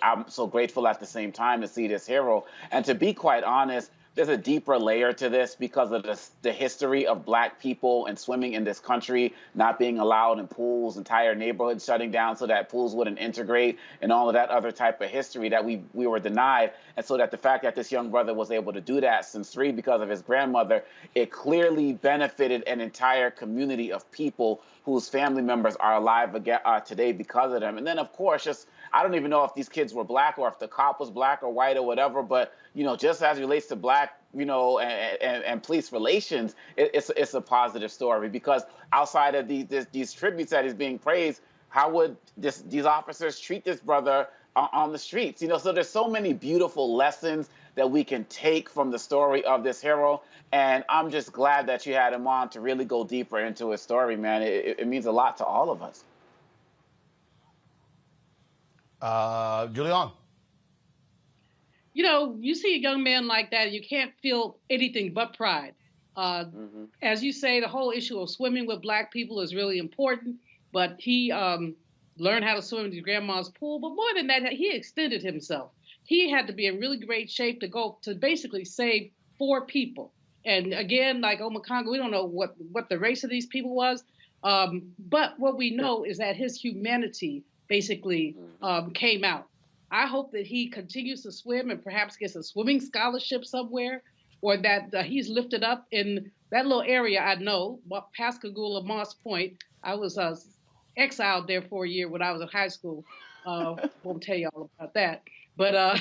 I'm so grateful at the same time to see this hero. And to be quite honest, there's a deeper layer to this because of the history of Black people and swimming in this country not being allowed in pools, entire neighborhoods shutting down so that pools wouldn't integrate, and all of that other type of history that we were denied. And so that the fact that this young brother was able to do that since 3 because of his grandmother, it clearly benefited an entire community of people whose family members are alive again, today because of them. And then, of course, I don't even know if these kids were Black or if the cop was Black or white or whatever, but, just as it relates to Black, and police relations, it's a positive story, because outside of these tributes that is being praised, how would these officers treat this brother on the streets? So there's so many beautiful lessons that we can take from the story of this hero. And I'm just glad that you had him on to really go deeper into his story, man. It means a lot to all of us. Julian. You see a young man like that, you can't feel anything but pride. As you say, the whole issue of swimming with Black people is really important, but he learned how to swim in his grandma's pool. But more than that, he extended himself. He had to be in really great shape to basically save 4 people. And again, like Omakongo, we don't know what the race of these people was. But what we know is that his humanity basically came out. I hope that he continues to swim and perhaps gets a swimming scholarship somewhere, or that he's lifted up in that little area. I know, Pascagoula, Moss Point. I was exiled there for a year when I was in high school. Won't tell you all about that. But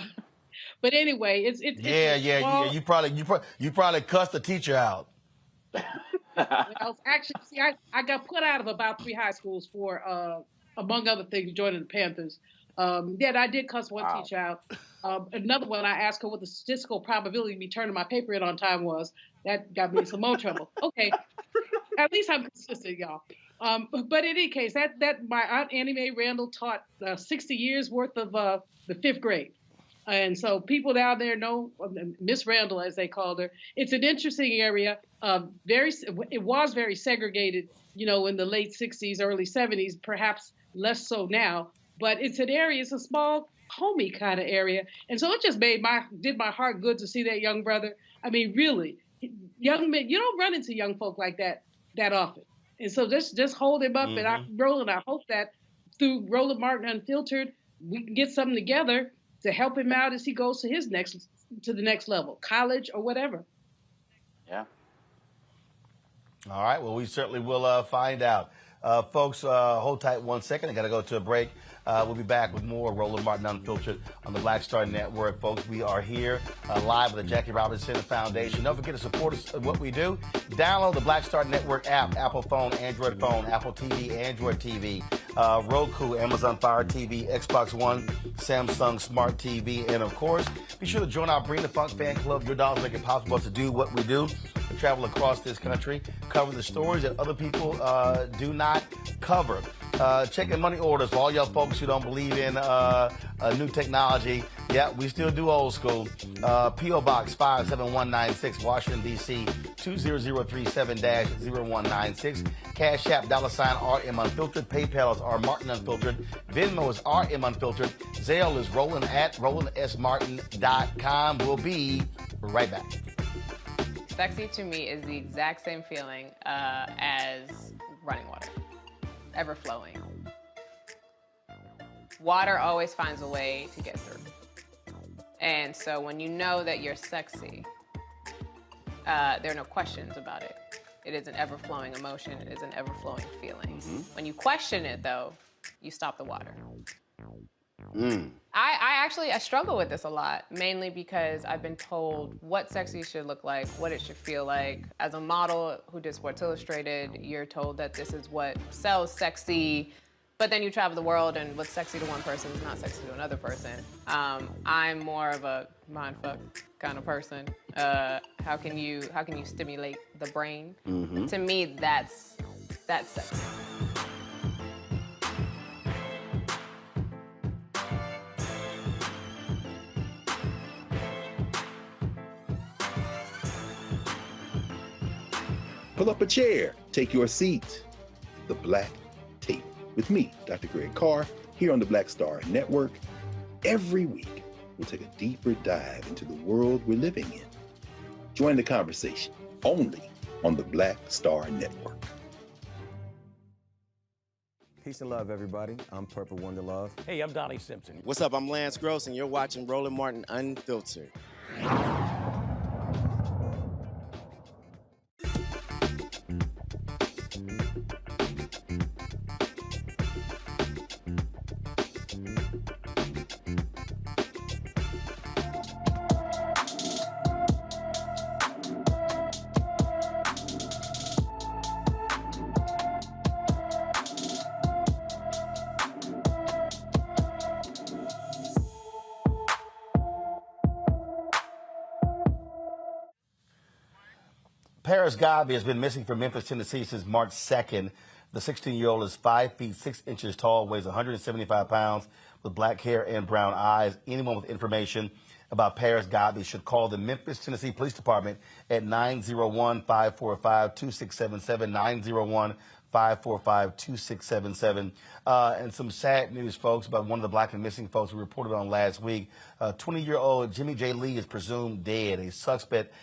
anyway, it's You probably cussed the teacher out. Well, actually, see, I got put out of about 3 high schools for, among other things, joining the Panthers. Yeah, I did cuss one teacher out. Another one, I asked her what the statistical probability of me turning my paper in on time was. That got me in some more trouble. Okay, at least I'm consistent, y'all. But in any case, that my aunt Annie Mae Randall taught 60 years worth of the 5th grade. And so people down there know Miss Randall, as they called her. It's an interesting area. It was very segregated, in the late 60s, early 70s, perhaps less so now. But it's an area, it's a small, homey kind of area. And so it just did my heart good to see that young brother. I mean, really, young men, you don't run into young folk like that often. And so just hold him up. And Roland, I hope that through Roland Martin Unfiltered, we can get something together to help him out as he goes to the next level, college or whatever. Yeah. All right. Well, we certainly will find out. Folks, hold tight 1 second. I got to go to a break. We'll be back with more Roland Martin Unfiltered on the Black Star Network. Folks, we are here live with the Jackie Robinson Foundation. Don't forget to support us in what we do. Download the Black Star Network app, Apple phone, Android phone, Apple TV, Android TV, Roku, Amazon Fire TV, Xbox One, Samsung Smart TV, and of course, be sure to join our Bring the Funk fan club. Your dollars make it possible to do what we do. We travel across this country, cover the stories that other people do not cover. Checking money orders for all y'all folks who don't believe in new technology. Yeah, we still do old school. P.O. Box 57196, Washington, D.C. 20037-0196. Cash App, $RM Unfiltered. PayPal is R Martin Unfiltered. Venmo is RM Unfiltered. Zelle is Roland at RolandSMartin.com. We'll be right back. Sexy to me is the exact same feeling as running water. Ever flowing. Water always finds a way to get through. And so when you know that you're sexy, there are no questions about it. It is an ever-flowing emotion. It is an ever-flowing feeling. When you question it, though, you stop the water. I struggle with this a lot, mainly because I've been told what sexy should look like, what it should feel like. As a model who did Sports Illustrated, you're told that this is what sells sexy, but then you travel the world and what's sexy to one person is not sexy to another person. I'm more of a mindfuck kind of person. How can you stimulate the brain? To me, that's sexy. Pull up a chair, take your seat. The Black Tape with me, Dr. Greg Carr, here on the Black Star Network. Every week, we'll take a deeper dive into the world we're living in. Join the conversation only on the Black Star Network. Peace and love, everybody. I'm Purple Wonder Love. Hey, I'm Donnie Simpson. What's up? I'm Lance Gross, and you're watching Roland Martin Unfiltered. Paris Gabi has been missing from Memphis, Tennessee since March 2nd. The 16-year-old is 5 feet 6 inches tall, weighs 175 pounds, with black hair and brown eyes. Anyone with information about Paris Gabi should call the Memphis, Tennessee Police Department at 901-545-2677, 901-545-2677. And some sad news, folks, about one of the black and missing folks we reported on last week. 20-year-old Jimmy J. Lee is presumed dead. A suspect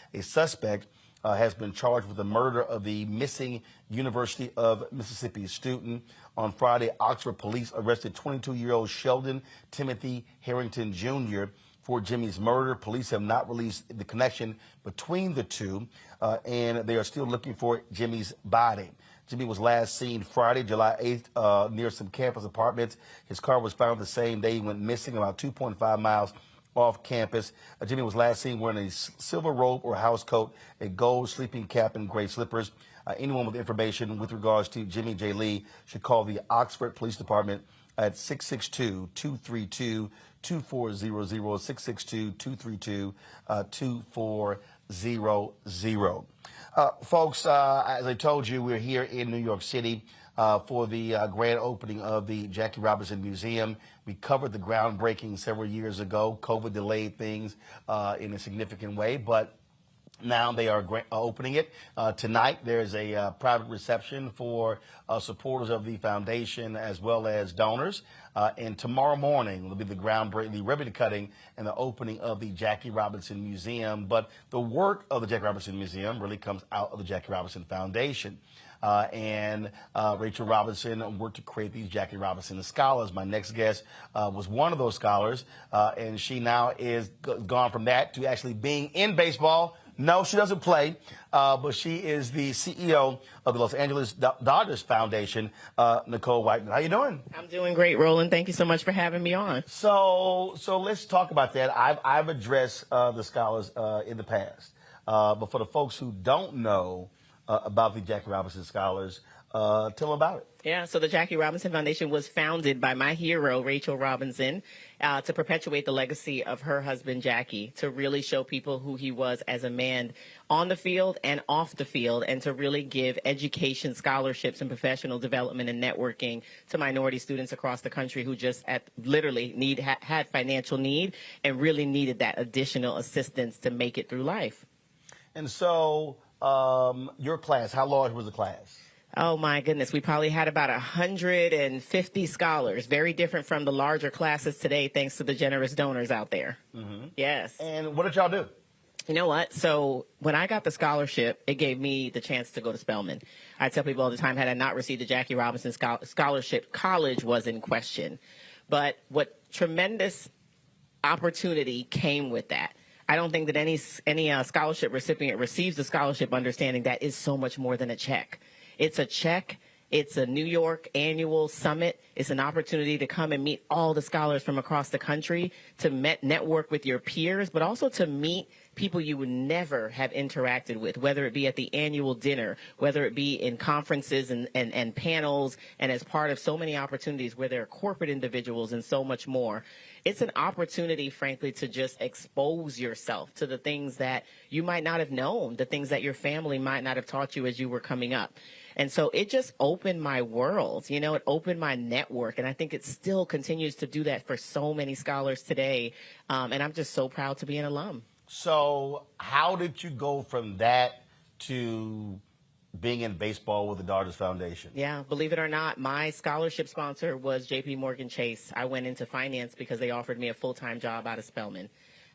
has been charged with the murder of the missing University of Mississippi student. On Friday, Oxford police arrested 22-year-old Sheldon Timothy Harrington Jr. for Jimmy's murder. Police have not released the connection between the two, and they are still looking for Jimmy's body. Jimmy was last seen Friday, July 8th, near some campus apartments. His car was found the same day he went missing, about 2.5 miles off campus. Jimmy was last seen wearing a silver robe or house coat, a gold sleeping cap, and gray slippers. anyone with information with regards to Jimmy J. Lee should call the Oxford Police Department at 662-232-2400, 662-232-2400. Folks, as I told you, we're here in New York City for the grand opening of the Jackie Robinson Museum. We covered the groundbreaking several years ago. COVID delayed things in a significant way, but now they are opening it. Tonight, there's a private reception for supporters of the foundation as well as donors. And tomorrow morning will be the groundbreaking, the ribbon cutting, and the opening of the Jackie Robinson Museum. But the work of the Jackie Robinson Museum really comes out of the Jackie Robinson Foundation. And Rachel Robinson worked to create these Jackie Robinson Scholars. My next guest was one of those scholars, and she now is gone from that to actually being in baseball. No, she doesn't play, but she is the CEO of the Los Angeles Dodgers Foundation, Nicole Whiteman. How you doing? I'm doing great, Roland. Thank you so much for having me on. So let's talk about that. I've addressed the scholars in the past, but for the folks who don't know about the Jackie Robinson Scholars, tell them about it. Yeah, so the Jackie Robinson Foundation was founded by my hero, Rachel Robinson, to perpetuate the legacy of her husband, Jackie, to really show people who he was as a man on the field and off the field, and to really give education, scholarships, and professional development and networking to minority students across the country who just literally had financial need and really needed that additional assistance to make it through life. And so your class, how large was the class? Oh, my goodness. We probably had about 150 scholars, very different from the larger classes today, thanks to the generous donors out there. Mm-hmm. Yes. And what did y'all do? You know what? So when I got the scholarship, it gave me the chance to go to Spelman. I tell people all the time, had I not received the Jackie Robinson scholarship, college was in question. But what tremendous opportunity came with that. I don't think that any scholarship recipient receives the scholarship understanding that is so much more than a check. It's a check. It's a New York annual summit. It's an opportunity to come and meet all the scholars from across the country, to network with your peers, but also to meet people you would never have interacted with, whether it be at the annual dinner, whether it be in conferences and panels, and as part of so many opportunities where there are corporate individuals and so much more. It's an opportunity, frankly, to just expose yourself to the things that you might not have known, the things that your family might not have taught you as you were coming up. And so it just opened my world, it opened my network. And I think it still continues to do that for so many scholars today. And I'm just so proud to be an alum. So how did you go from that to being in baseball with the Dodgers Foundation? Yeah, believe it or not, my scholarship sponsor was JP Morgan Chase. I went into finance because they offered me a full-time job out of Spelman.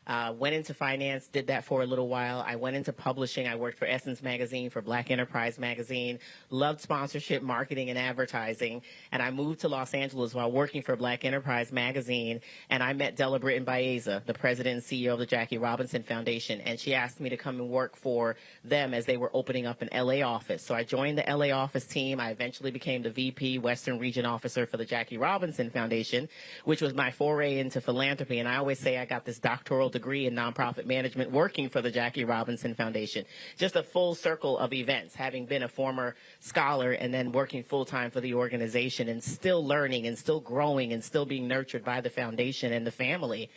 Went into finance, did that for a little while. I went into publishing. I worked for Essence Magazine, for Black Enterprise Magazine, loved sponsorship, marketing, and advertising. And I moved to Los Angeles while working for Black Enterprise Magazine. And I met Della Britton Baeza, the president and CEO of the Jackie Robinson Foundation. And she asked me to come and work for them as they were opening up an LA office. So I joined the LA office team. I eventually became the VP Western Region Officer for the Jackie Robinson Foundation, which was my foray into philanthropy. And I always say I got this doctoral degree in nonprofit management working for the Jackie Robinson Foundation. Just a full circle of events, having been a former scholar and then working full-time for the organization, and still learning and still growing and still being nurtured by the foundation and the family.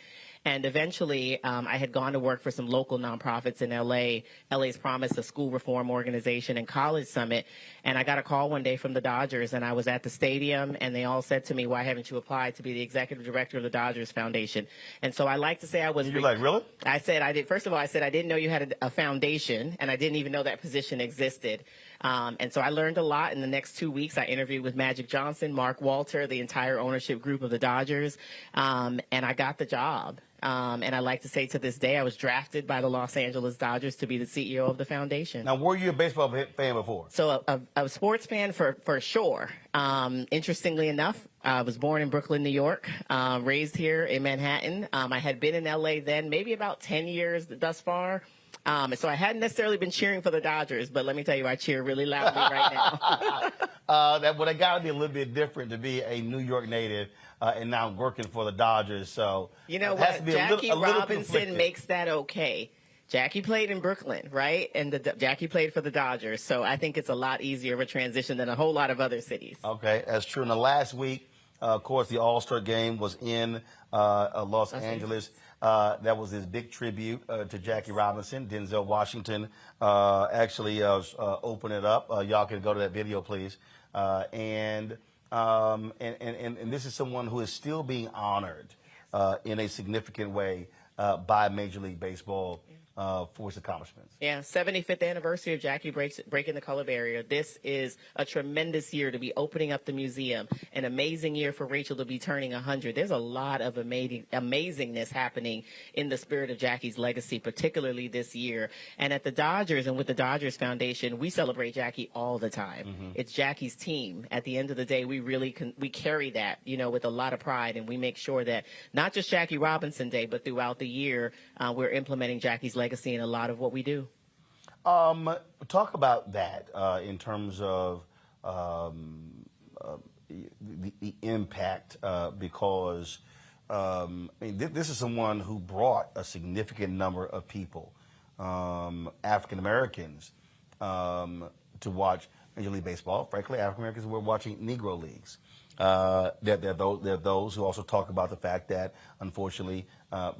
And eventually, I had gone to work for some local nonprofits in LA, LA's Promise, a school reform organization, and College Summit. And I got a call one day from the Dodgers, and I was at the stadium, and they all said to me, "Why haven't you applied to be the executive director of the Dodgers Foundation?" And so I like to say I was... You're like, really? I said, I did. First of all, I said I didn't know you had a foundation, and I didn't even know that position existed. And so I learned a lot. In the next 2 weeks, I interviewed with Magic Johnson, Mark Walter, the entire ownership group of the Dodgers, and I got the job. And I like to say to this day, I was drafted by the Los Angeles Dodgers to be the CEO of the foundation. Now, were you a baseball fan before? So a sports fan for sure. Interestingly enough, I was born in Brooklyn, New York, raised here in Manhattan. I had been in LA then, maybe about 10 years thus far. So I hadn't necessarily been cheering for the Dodgers, but let me tell you, I cheer really loudly right now. That would have got to be a little bit different to be a New York native and now working for the Dodgers. So you know what? Jackie Robinson makes that okay. Jackie played in Brooklyn, right? And Jackie played for the Dodgers. So I think it's a lot easier of a transition than a whole lot of other cities. Okay, that's true. In the last week, of course, the All-Star game was in Los Angeles. That was his big tribute to Jackie Robinson. Denzel Washington actually opened it up. Y'all can go to that video, please. And this is someone who is still being honored in a significant way by Major League Baseball for his accomplishments. Yeah, 75th anniversary of Jackie breaking the color barrier. This is a tremendous year to be opening up the museum. An amazing year for Rachel to be turning 100. There's a lot of amazingness happening in the spirit of Jackie's legacy, particularly this year. And at the Dodgers and with the Dodgers Foundation, we celebrate Jackie all the time. Mm-hmm. It's Jackie's team. At the end of the day, we really we carry that, with a lot of pride, and we make sure that not just Jackie Robinson Day, but throughout the year, we're implementing Jackie's legacy in a lot of what we do. Talk about that in terms of the impact, because this is someone who brought a significant number of people, African Americans, to watch Major League Baseball. Frankly, African Americans were watching Negro Leagues. There are those who also talk about the fact that, unfortunately,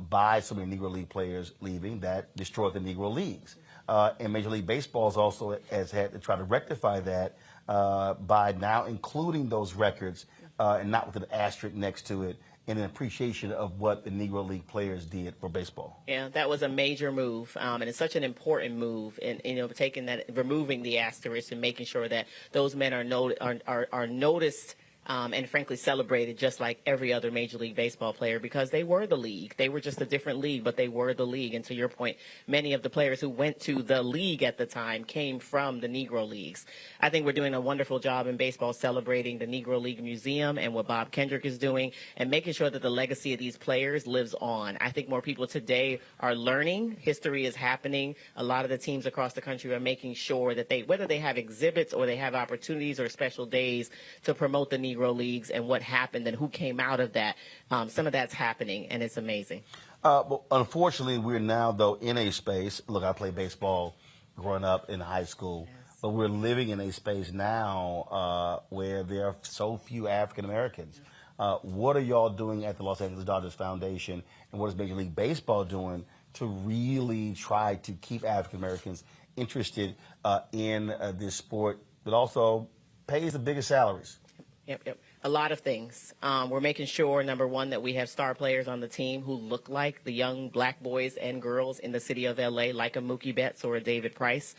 by so many Negro League players leaving, that destroyed the Negro Leagues. And Major League Baseball has had to try to rectify that by now including those records and not with an asterisk next to it, in an appreciation of what the Negro League players did for baseball. Yeah, that was a major move, and it's such an important move. And removing the asterisk and making sure that those men are noticed. And frankly celebrated just like every other Major League Baseball player, because they were the league. They were just a different league, but they were the league. And to your point, many of the players who went to the league at the time came from the Negro Leagues. I think we're doing a wonderful job in baseball celebrating the Negro League Museum and what Bob Kendrick is doing and making sure that the legacy of these players lives on. I think more people today are learning. History is happening. A lot of the teams across the country are making sure that whether they have exhibits or they have opportunities or special days to promote the Negro Leagues and what happened and who came out of that. Some of that's happening, and it's amazing. But unfortunately, we're now, though, in a space. Look, I played baseball growing up in high school, but we're living in a space now where there are so few African Americans. What are y'all doing at the Los Angeles Dodgers Foundation, and what is Major League Baseball doing to really try to keep African Americans interested in this sport that also pays the biggest salaries? Yep. A lot of things. We're making sure, number one, that we have star players on the team who look like the young black boys and girls in the city of L.A., like a Mookie Betts or a David Price,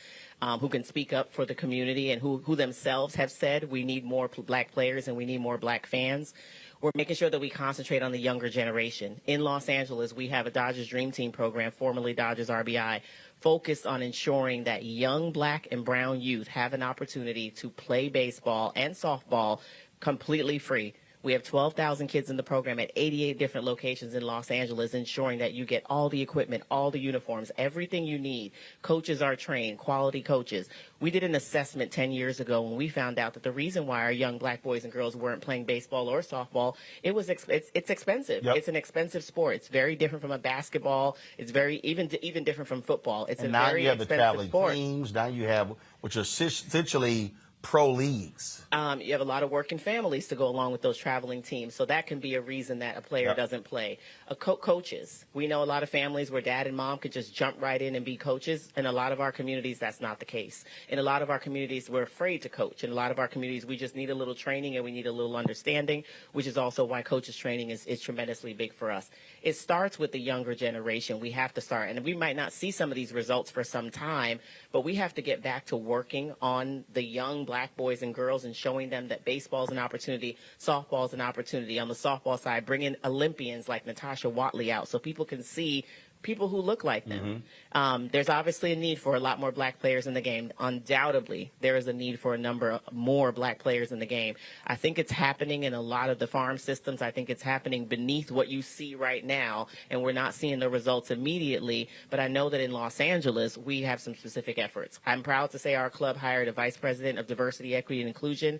who can speak up for the community and who themselves have said we need more black players and we need more black fans. We're making sure that we concentrate on the younger generation. In Los Angeles, we have a Dodgers Dream Team program, formerly Dodgers RBI, focused on ensuring that young black and brown youth have an opportunity to play baseball and softball completely free. We have 12,000 kids in the program at 88 different locations in Los Angeles, ensuring that you get all the equipment, all the uniforms, everything you need. Coaches are trained, quality coaches. We did an assessment 10 years ago when we found out that the reason why our young black boys and girls weren't playing baseball or softball, it's expensive. Yep. It's an expensive sport. It's very different from a basketball. It's very even different from football. It's a very expensive sport. Now you have the traveling teams. Now you have, which are essentially pro leagues. You have a lot of working families to go along with those traveling teams, so that can be a reason that a player doesn't play. Coaches. We know a lot of families where dad and mom could just jump right in and be coaches. In a lot of our communities, that's not the case. In a lot of our communities, we're afraid to coach. In a lot of our communities, we just need a little training and we need a little understanding, which is also why coaches training is tremendously big for us. It starts with the younger generation. We have to start, and we might not see some of these results for some time, but we have to get back to working on the young black boys and girls and showing them that baseball is an opportunity, softball is an opportunity. On the softball side, bringing Olympians like Natasha Watley out so people can see people who look like them. Mm-hmm. There's obviously a need for a lot more black players in the game. Undoubtedly, there is a need for a number of more black players in the game. I think it's happening in a lot of the farm systems. I think it's happening beneath what you see right now, and we're not seeing the results immediately. But I know that in Los Angeles, we have some specific efforts. I'm proud to say our club hired a vice president of diversity, equity, and inclusion.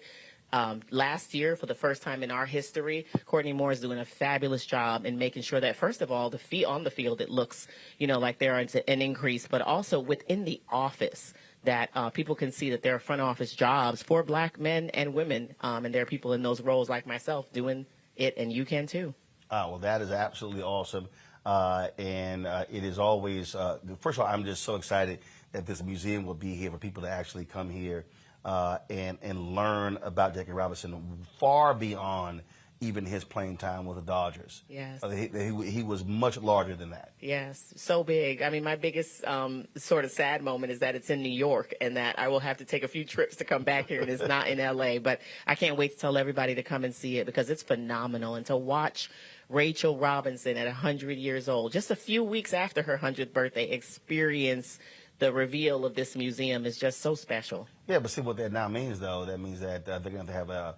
Last year, for the first time in our history, Courtney Moore is doing a fabulous job in making sure that, first of all, on the field, it looks, like there is an increase, but also within the office, that people can see that there are front office jobs for Black men and women, and there are people in those roles like myself doing it, and you can too. Well, that is absolutely awesome. And it is always, first of all, I'm just so excited that this museum will be here for people to actually come here and learn about Jackie Robinson far beyond even his playing time with the Dodgers. Yes. He was much larger than that. Yes, so big. I mean, my biggest sort of sad moment is that it's in New York and that I will have to take a few trips to come back here, and it's not in L.A., but I can't wait to tell everybody to come and see it because it's phenomenal. And to watch Rachel Robinson at 100 years old, just a few weeks after her 100th birthday, experience the reveal of this museum is just so special. Yeah, but see what that now means, though. That means that they're going to have a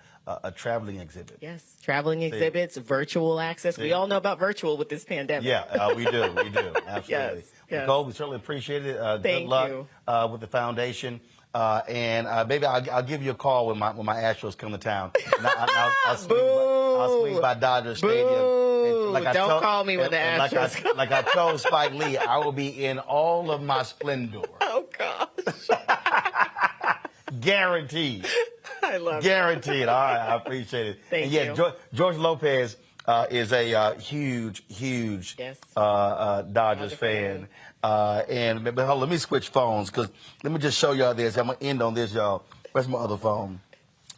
traveling exhibit. Yes, traveling exhibits, virtual access. We all know about virtual with this pandemic. Yeah, we do. Absolutely. Yes. Nicole, we certainly appreciate it. Thank good luck you. With the foundation. And maybe I'll give you a call when my Astros come to town. And I'll swing by Dodger Stadium. Don't call me when the Astros like I told Spike Lee, I will be in all of my splendor. Oh, gosh. Guaranteed. I love Guaranteed. All right, I appreciate it. Thank you. George Lopez is a huge Dodgers fan. But let me switch phones because let me just show y'all this. I'm going to end on this, y'all. Where's my other phone?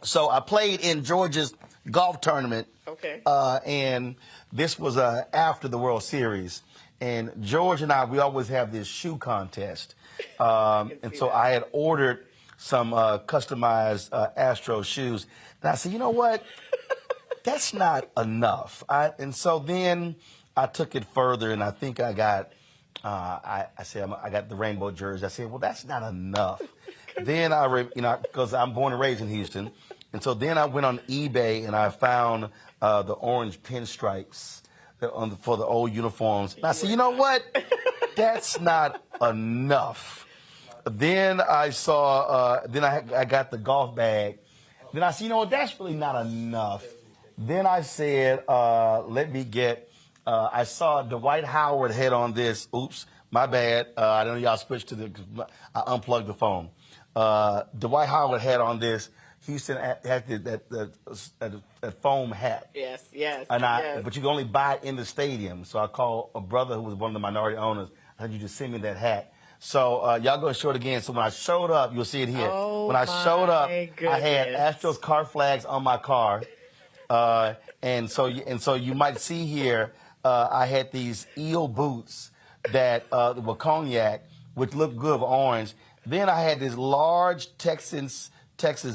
So I played in Georgia's golf tournament. Okay. And this was after the World Series. And George and we always have this shoe contest. And so I had ordered some customized Astro shoes. And I said, you know what? That's not enough. And so then I took it further, and I think I got, I got the rainbow jersey. I said, well, that's not enough. Then because I'm born and raised in Houston. And so then I went on eBay and I found the orange pinstripes for the old uniforms. And I said, you know what? That's not enough. Then I saw, I got the golf bag. Then I said, you know what? That's really not enough. Then I said, let me get, I saw Dwight Howard had on this. Oops, my bad. I don't know y'all switched I unplugged the phone. Dwight Howard had on this. Houston had that foam hat. Yes. But you can only buy it in the stadium. So I called a brother who was one of the minority owners. I said, you just send me that hat. So y'all go to show it again. So when I showed up, you'll see it here. When I showed up, goodness. I had Astros car flags on my car. And so you might see here, I had these eel boots that were cognac, which looked good with orange. Then I had this large Texas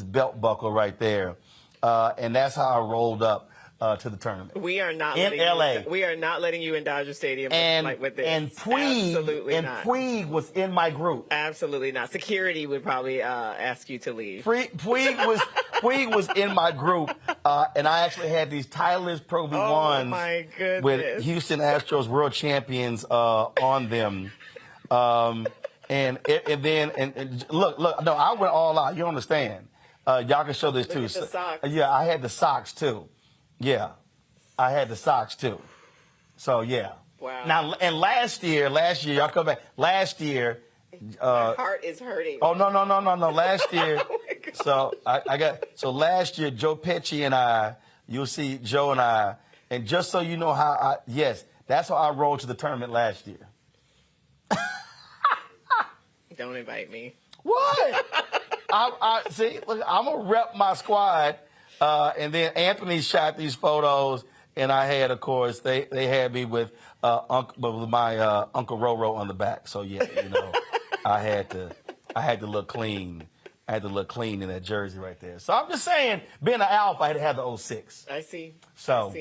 belt buckle right there, and that's how I rolled up to the tournament. We are not in LA. We are not letting you in Dodger Stadium with this. And Puig was in my group. Absolutely not. Security would probably ask you to leave. Puig was in my group, and I actually had these Titleist Pro V1s my goodness. with Houston Astros world champions on them. And look, no, I went all out. You understand? Y'all can show this too. Look at the socks. Yeah, I had the socks too. Yeah, I had the socks too. So yeah. Wow. Now and last year, y'all come back. Last year. My heart is hurting. Oh no! Last year. So last year, Joe Pesci and you'll see Joe and I, and just so you know that's how I rolled to the tournament last year. Don't invite me. What? I see. Look, I'm gonna rep my squad, and then Anthony shot these photos, and I had, of course, they had me with my Uncle Roro on the back. So yeah, I had to look clean. I had to look clean in that jersey right there. So I'm just saying, being an Alpha, I had to have the 06. I see. So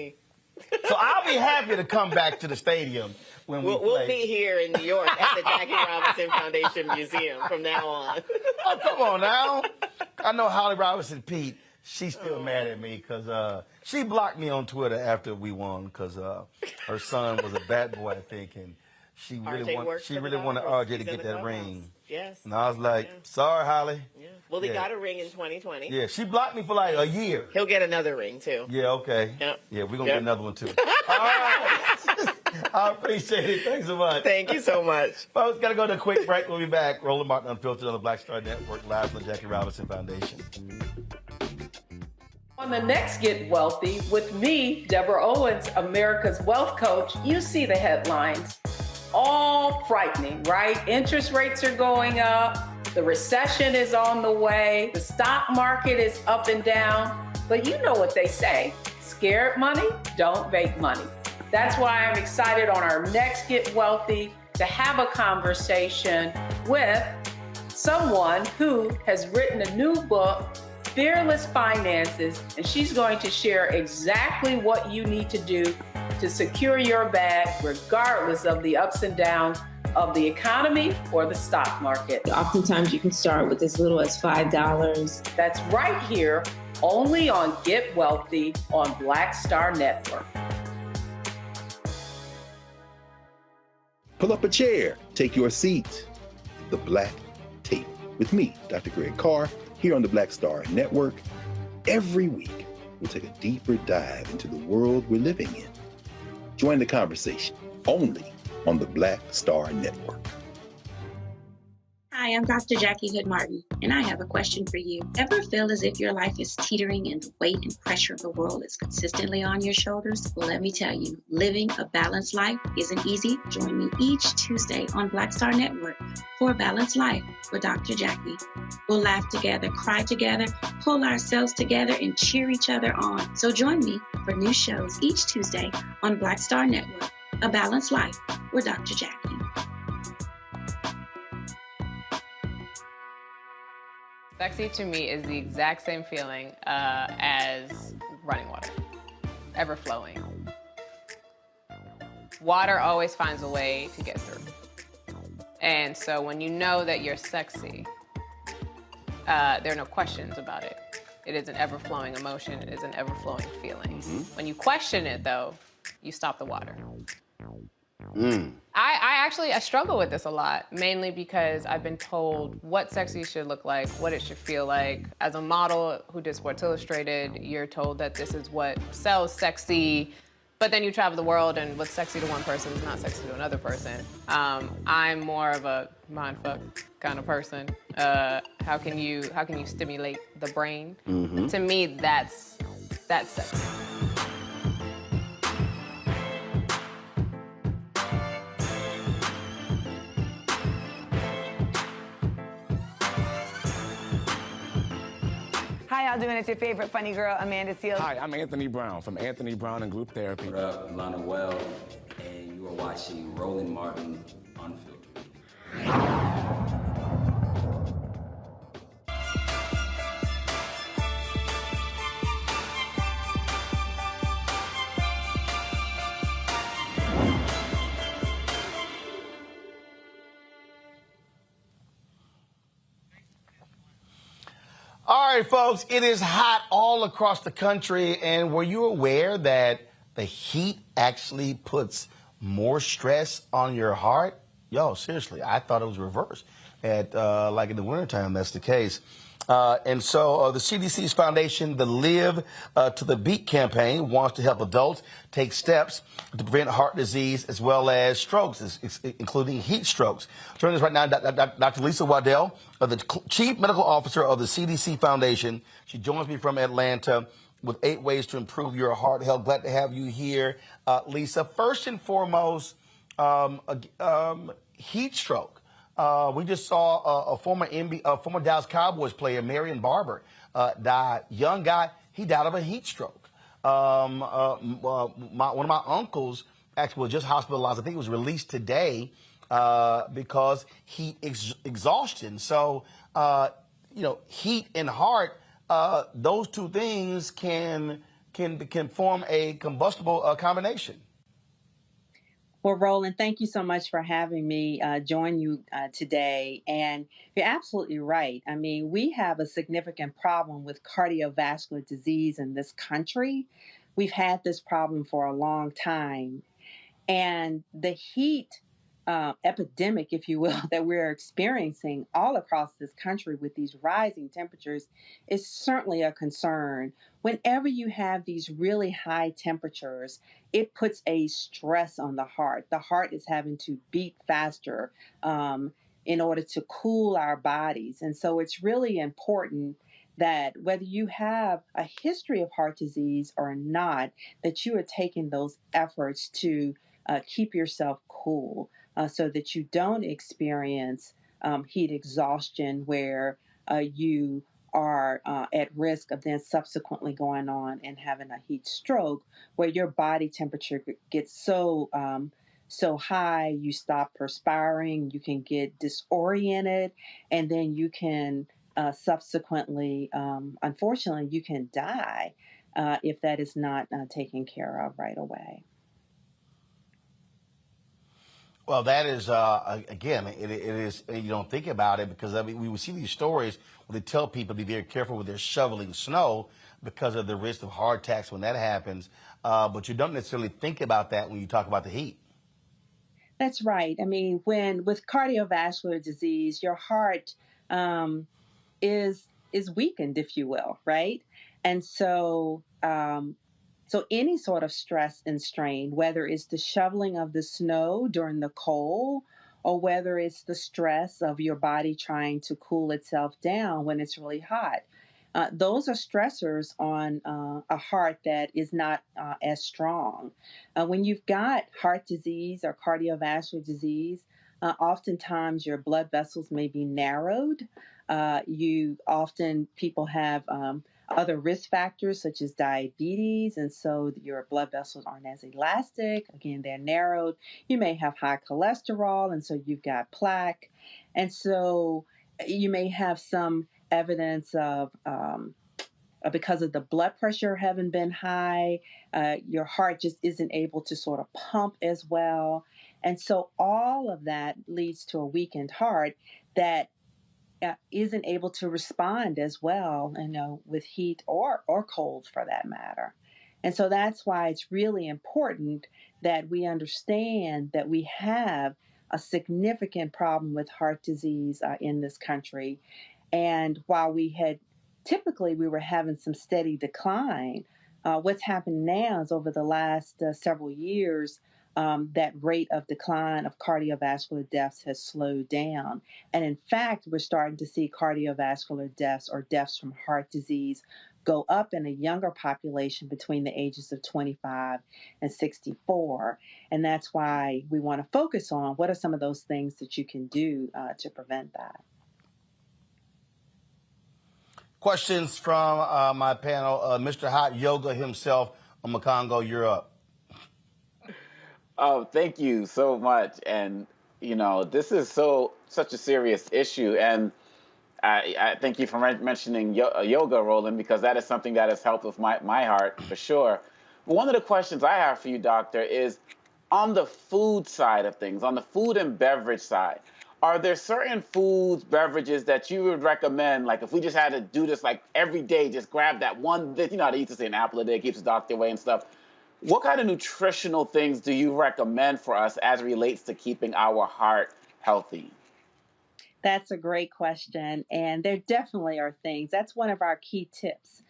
I'll be happy to come back to the stadium when we play. We'll be here in New York at the Jackie Robinson Foundation Museum from now on. Oh, come on now. I know Holly Robinson Pete. She's still mad at me because she blocked me on Twitter after we won because her son was a bad boy, I think, and she really wanted RJ to get that ring. Yes. And I was like, sorry, Holly. Yeah. Well, he got a ring in 2020. Yeah, she blocked me for like a year. He'll get another ring, too. Yeah, okay. Yep. Yeah, we're going to get another one, too. All right. I appreciate it. Thanks so much. Thank you so much. Folks, got to go to a quick break. We'll be back. Roland Martin Unfiltered on the Black Star Network, live from the Jackie Robinson Foundation. On the next Get Wealthy with me, Deborah Owens, America's Wealth Coach, you see the headlines. All frightening, right? Interest rates are going up. The recession is on the way. The stock market is up and down. But you know what they say, scared money don't make money. That's why I'm excited on our next Get Wealthy to have a conversation with someone who has written a new book, Fearless Finances, and she's going to share exactly what you need to do to secure your bag regardless of the ups and downs of the economy or the stock market. Oftentimes you can start with as little as $5. That's right here, only on Get Wealthy on Black Star Network. Pull up a chair, take your seat. The Black Tape with me, Dr. Greg Carr, here on the Black Star Network. Every week, we'll take a deeper dive into the world we're living in. Join the conversation only on the Black Star Network. Hi, I'm Dr. Jackie Hood Martin, and I have a question for you. Ever feel as if your life is teetering and the weight and pressure of the world is consistently on your shoulders? Well, let me tell you, living a balanced life isn't easy. Join me each Tuesday on Black Star Network for A Balanced Life with Dr. Jackie. We'll laugh together, cry together, pull ourselves together, and cheer each other on. So join me for new shows each Tuesday on Black Star Network, A Balanced Life with Dr. Jackie. Sexy to me is the exact same feeling as running water, ever flowing. Water always finds a way to get through. And so when you know that you're sexy, there are no questions about it. It is an ever-flowing emotion. It is an ever-flowing feeling. When you question it, though, you stop the water. I struggle with this a lot, mainly because I've been told what sexy should look like, what it should feel like. As a model who did Sports Illustrated, you're told that this is what sells sexy, but then you travel the world and what's sexy to one person is not sexy to another person. I'm more of a mindfuck kind of person. How can you stimulate the brain? To me, that's sexy. How y'all doing? It's your favorite funny girl, Amanda Seals. Hi, I'm Anthony Brown from Anthony Brown and Group Therapy. What up, Lana Well, and you are watching Roland Martin Unfiltered. All right, folks, it is hot all across the country. And were you aware that the heat actually puts more stress on your heart? Yo, seriously, I thought it was reversed. Like in the wintertime, that's the case. And so the CDC's foundation, the Live to the Beat campaign, wants to help adults take steps to prevent heart disease as well as strokes, including heat strokes. Joining us right now, Dr. Lisa Waddell, the Chief Medical Officer of the CDC Foundation. She joins me from Atlanta with 8 ways to improve your heart health. Glad to have you here, Lisa. First and foremost, heat stroke. We just saw a former Dallas Cowboys player, Marion Barber, died. Young guy, he died of a heat stroke. One of my uncles actually was just hospitalized. I think he was released today because heat exhaustion. So, heat and heart, those two things can form a combustible combination. Well, Roland, thank you so much for having me join you today. And you're absolutely right. I mean, we have a significant problem with cardiovascular disease in this country. We've had this problem for a long time. And the heat epidemic, if you will, that we're experiencing all across this country with these rising temperatures is certainly a concern. Whenever you have these really high temperatures, it puts a stress on the heart. The heart is having to beat faster in order to cool our bodies. And so it's really important that whether you have a history of heart disease or not, that you are taking those efforts to keep yourself cool so that you don't experience heat exhaustion where you are at risk of then subsequently going on and having a heat stroke where your body temperature gets so high, you stop perspiring, you can get disoriented, and then you can subsequently, unfortunately, you can die if that is not taken care of right away. Well, that is, again, it is, you don't think about it because, I mean, we see these stories where they tell people to be very careful when they're shoveling snow because of the risk of heart attacks when that happens. But you don't necessarily think about that when you talk about the heat. That's right. I mean, with cardiovascular disease, your heart is weakened, if you will, right? And so so any sort of stress and strain, whether it's the shoveling of the snow during the cold, or whether it's the stress of your body trying to cool itself down when it's really hot, those are stressors on a heart that is not as strong. When you've got heart disease or cardiovascular disease, oftentimes your blood vessels may be narrowed. People have other risk factors such as diabetes, and so your blood vessels aren't as elastic. Again, they're narrowed. You may have high cholesterol, and so you've got plaque. And so you may have some evidence of because of the blood pressure having been high, your heart just isn't able to sort of pump as well. And so all of that leads to a weakened heart that isn't able to respond as well, with heat or cold for that matter. And so that's why it's really important that we understand that we have a significant problem with heart disease in this country. And while we were having some steady decline, what's happened now is over the last several years, that rate of decline of cardiovascular deaths has slowed down. And in fact, we're starting to see cardiovascular deaths or deaths from heart disease go up in a younger population between the ages of 25 and 64. And that's why we want to focus on what are some of those things that you can do to prevent that. Questions from my panel. Mr. Hot Yoga himself, Makongo, you're up. Oh, thank you so much. And, this is such a serious issue. And I thank you for mentioning yoga, Roland, because that is something that has helped with my heart for sure. But one of the questions I have for you, doctor, is on the food side of things, on the food and beverage side. Are there certain foods, beverages that you would recommend, like if we just had to do this like every day, just grab that one, how they used to say an apple a day keeps the doctor away and stuff. What kind of nutritional things do you recommend for us as it relates to keeping our heart healthy? That's a great question. And there definitely are things. That's one of our key tips.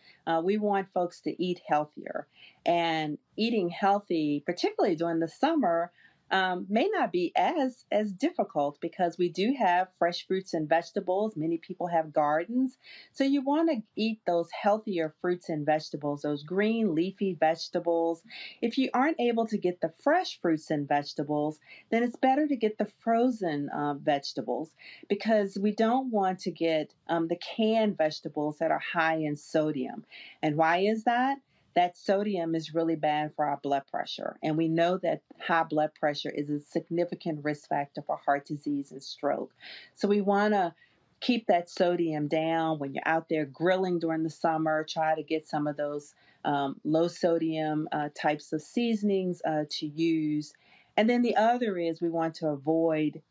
We want folks to eat healthier. And eating healthy, particularly during the summer, may not be as difficult because we do have fresh fruits and vegetables. Many people have gardens. So you want to eat those healthier fruits and vegetables, those green leafy vegetables. If you aren't able to get the fresh fruits and vegetables, then it's better to get the frozen vegetables because we don't want to get the canned vegetables that are high in sodium. And why is that? That sodium is really bad for our blood pressure. And we know that high blood pressure is a significant risk factor for heart disease and stroke. So we want to keep that sodium down. When you're out there grilling during the summer, try to get some of those low sodium types of seasonings to use. And then the other is we want to avoid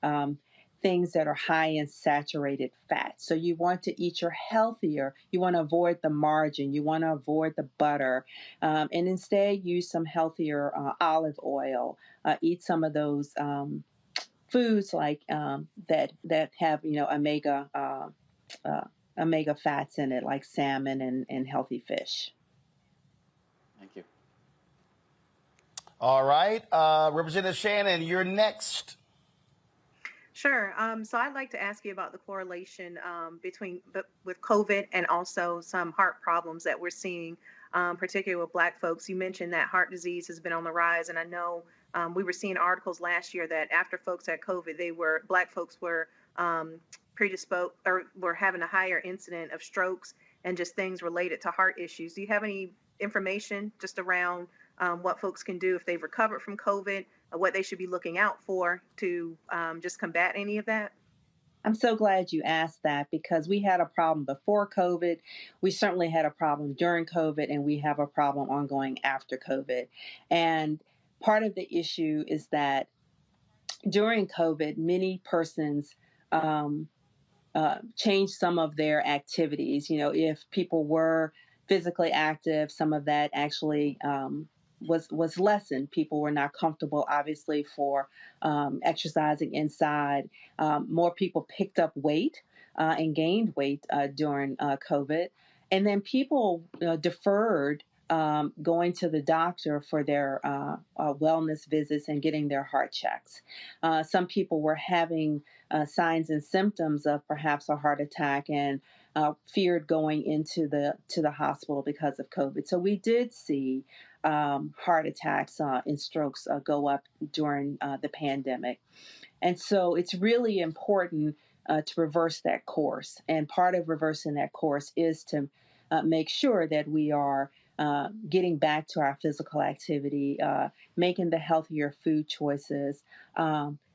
things that are high in saturated fat. So you want to eat your healthier. You want to avoid the margarine. You want to avoid the butter. And instead use some healthier olive oil. Eat some of those foods like that have omega fats in it, like salmon and healthy fish. Thank you. All right. Representative Shannon, you're next. Sure. So I'd like to ask you about the correlation with COVID and also some heart problems that we're seeing, particularly with Black folks. You mentioned that heart disease has been on the rise, and I know we were seeing articles last year that after folks had COVID, Black folks were predisposed or were having a higher incident of strokes and just things related to heart issues. Do you have any information just around what folks can do if they've recovered from COVID, what they should be looking out for to just combat any of that? I'm so glad you asked that, because we had a problem before COVID. We certainly had a problem during COVID, and we have a problem ongoing after COVID. And part of the issue is that during COVID, many persons changed some of their activities. You know, if people were physically active, some of that actually was lessened. People were not comfortable, obviously, for exercising inside. More people picked up weight and gained weight during COVID. And then people deferred going to the doctor for their wellness visits and getting their heart checks. Some people were having signs and symptoms of perhaps a heart attack and feared going into the hospital because of COVID. So we did see heart attacks and strokes go up during the pandemic. And so it's really important to reverse that course. And part of reversing that course is to make sure that we are getting back to our physical activity, making the healthier food choices,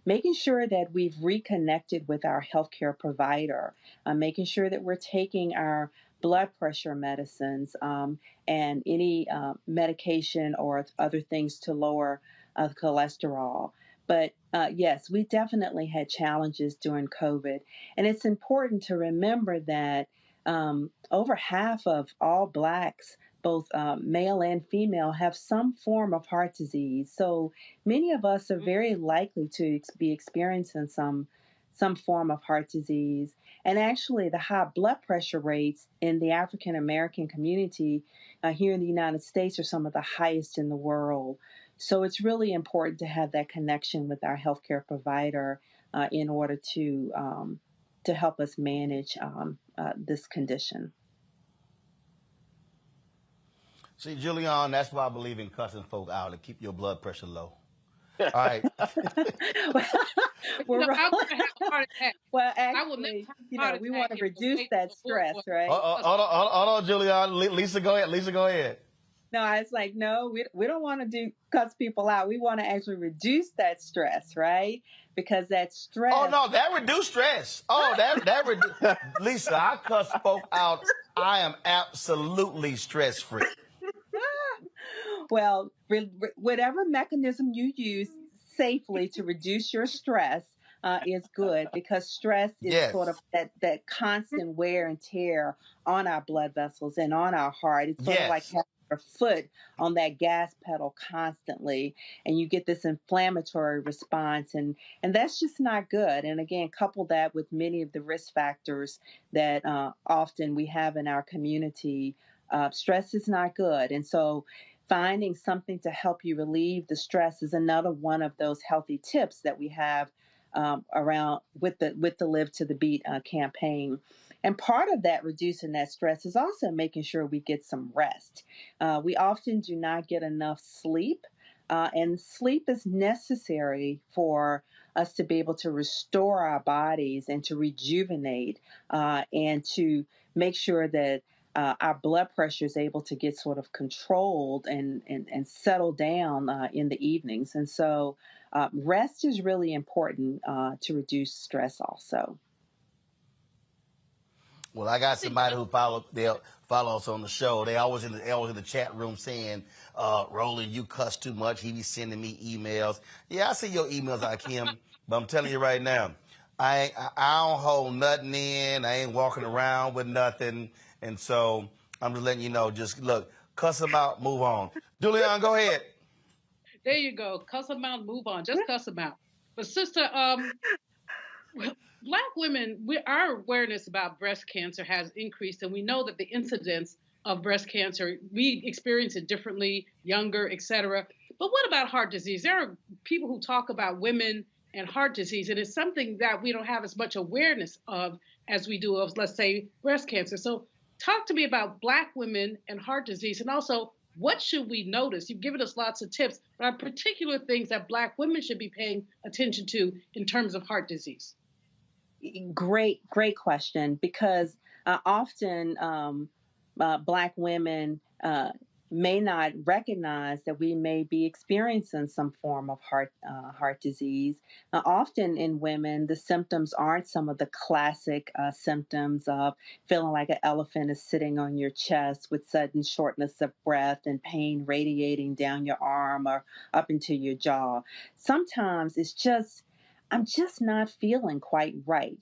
making sure that we've reconnected with our healthcare provider, making sure that we're taking our blood pressure medicines and any medication or other things to lower cholesterol. But yes, we definitely had challenges during COVID. And it's important to remember that over half of all Blacks, both male and female, have some form of heart disease. So many of us are very likely to be experiencing some form of heart disease. And actually, the high blood pressure rates in the African American community here in the United States are some of the highest in the world. So it's really important to have that connection with our healthcare provider in order to help us manage this condition. See, Julian, that's why I believe in cussing folk out to keep your blood pressure low. All right. Well, I'm going to have a heart attack. Well, I will actually, never have a we heart want to attack reduce that stress, right? Hold on, Julian. Lisa, go ahead. Lisa, go ahead. No, it's like, no, we don't want to cuss people out. We want to actually reduce that stress, right? Because that stress. Oh, no, that reduce stress. Oh, that reduce. Lisa, I cuss folk out. I am absolutely stress-free. Well, whatever mechanism you use safely to reduce your stress is good, because stress is sort of that constant wear and tear on our blood vessels and on our heart. It's sort of like having your foot on that gas pedal constantly, and you get this inflammatory response, and that's just not good. And again, couple that with many of the risk factors that often we have in our community. Stress is not good. And so finding something to help you relieve the stress is another one of those healthy tips that we have around with the Live to the Beat campaign. And part of that reducing that stress is also making sure we get some rest. We often do not get enough sleep, and sleep is necessary for us to be able to restore our bodies and to rejuvenate and to make sure that our blood pressure is able to get sort of controlled and settle down in the evenings. And so rest is really important to reduce stress also. Well, I got somebody who they'll follow us on the show. They always in the chat room saying, Roland, you cuss too much. He be sending me emails. Yeah, I see your emails, Kim, but I'm telling you right now, I don't hold nothing in. I ain't walking around with nothing. And so I'm just letting you know, just look, cuss them out, move on. Julian, go ahead. There you go. Cuss them out, move on. Just cuss them out. Sister, Black women, our awareness about breast cancer has increased, and we know that the incidence of breast cancer, we experience it differently, younger, et cetera. But what about heart disease? There are people who talk about women and heart disease, and it's something that we don't have as much awareness of as we do of, let's say, breast cancer. So talk to me about Black women and heart disease, and also what should we notice? You've given us lots of tips, but are particular things that Black women should be paying attention to in terms of heart disease? Great question, because often Black women may not recognize that we may be experiencing some form of heart disease. Often in women, the symptoms aren't some of the classic symptoms of feeling like an elephant is sitting on your chest with sudden shortness of breath and pain radiating down your arm or up into your jaw. Sometimes it's just, I'm just not feeling quite right.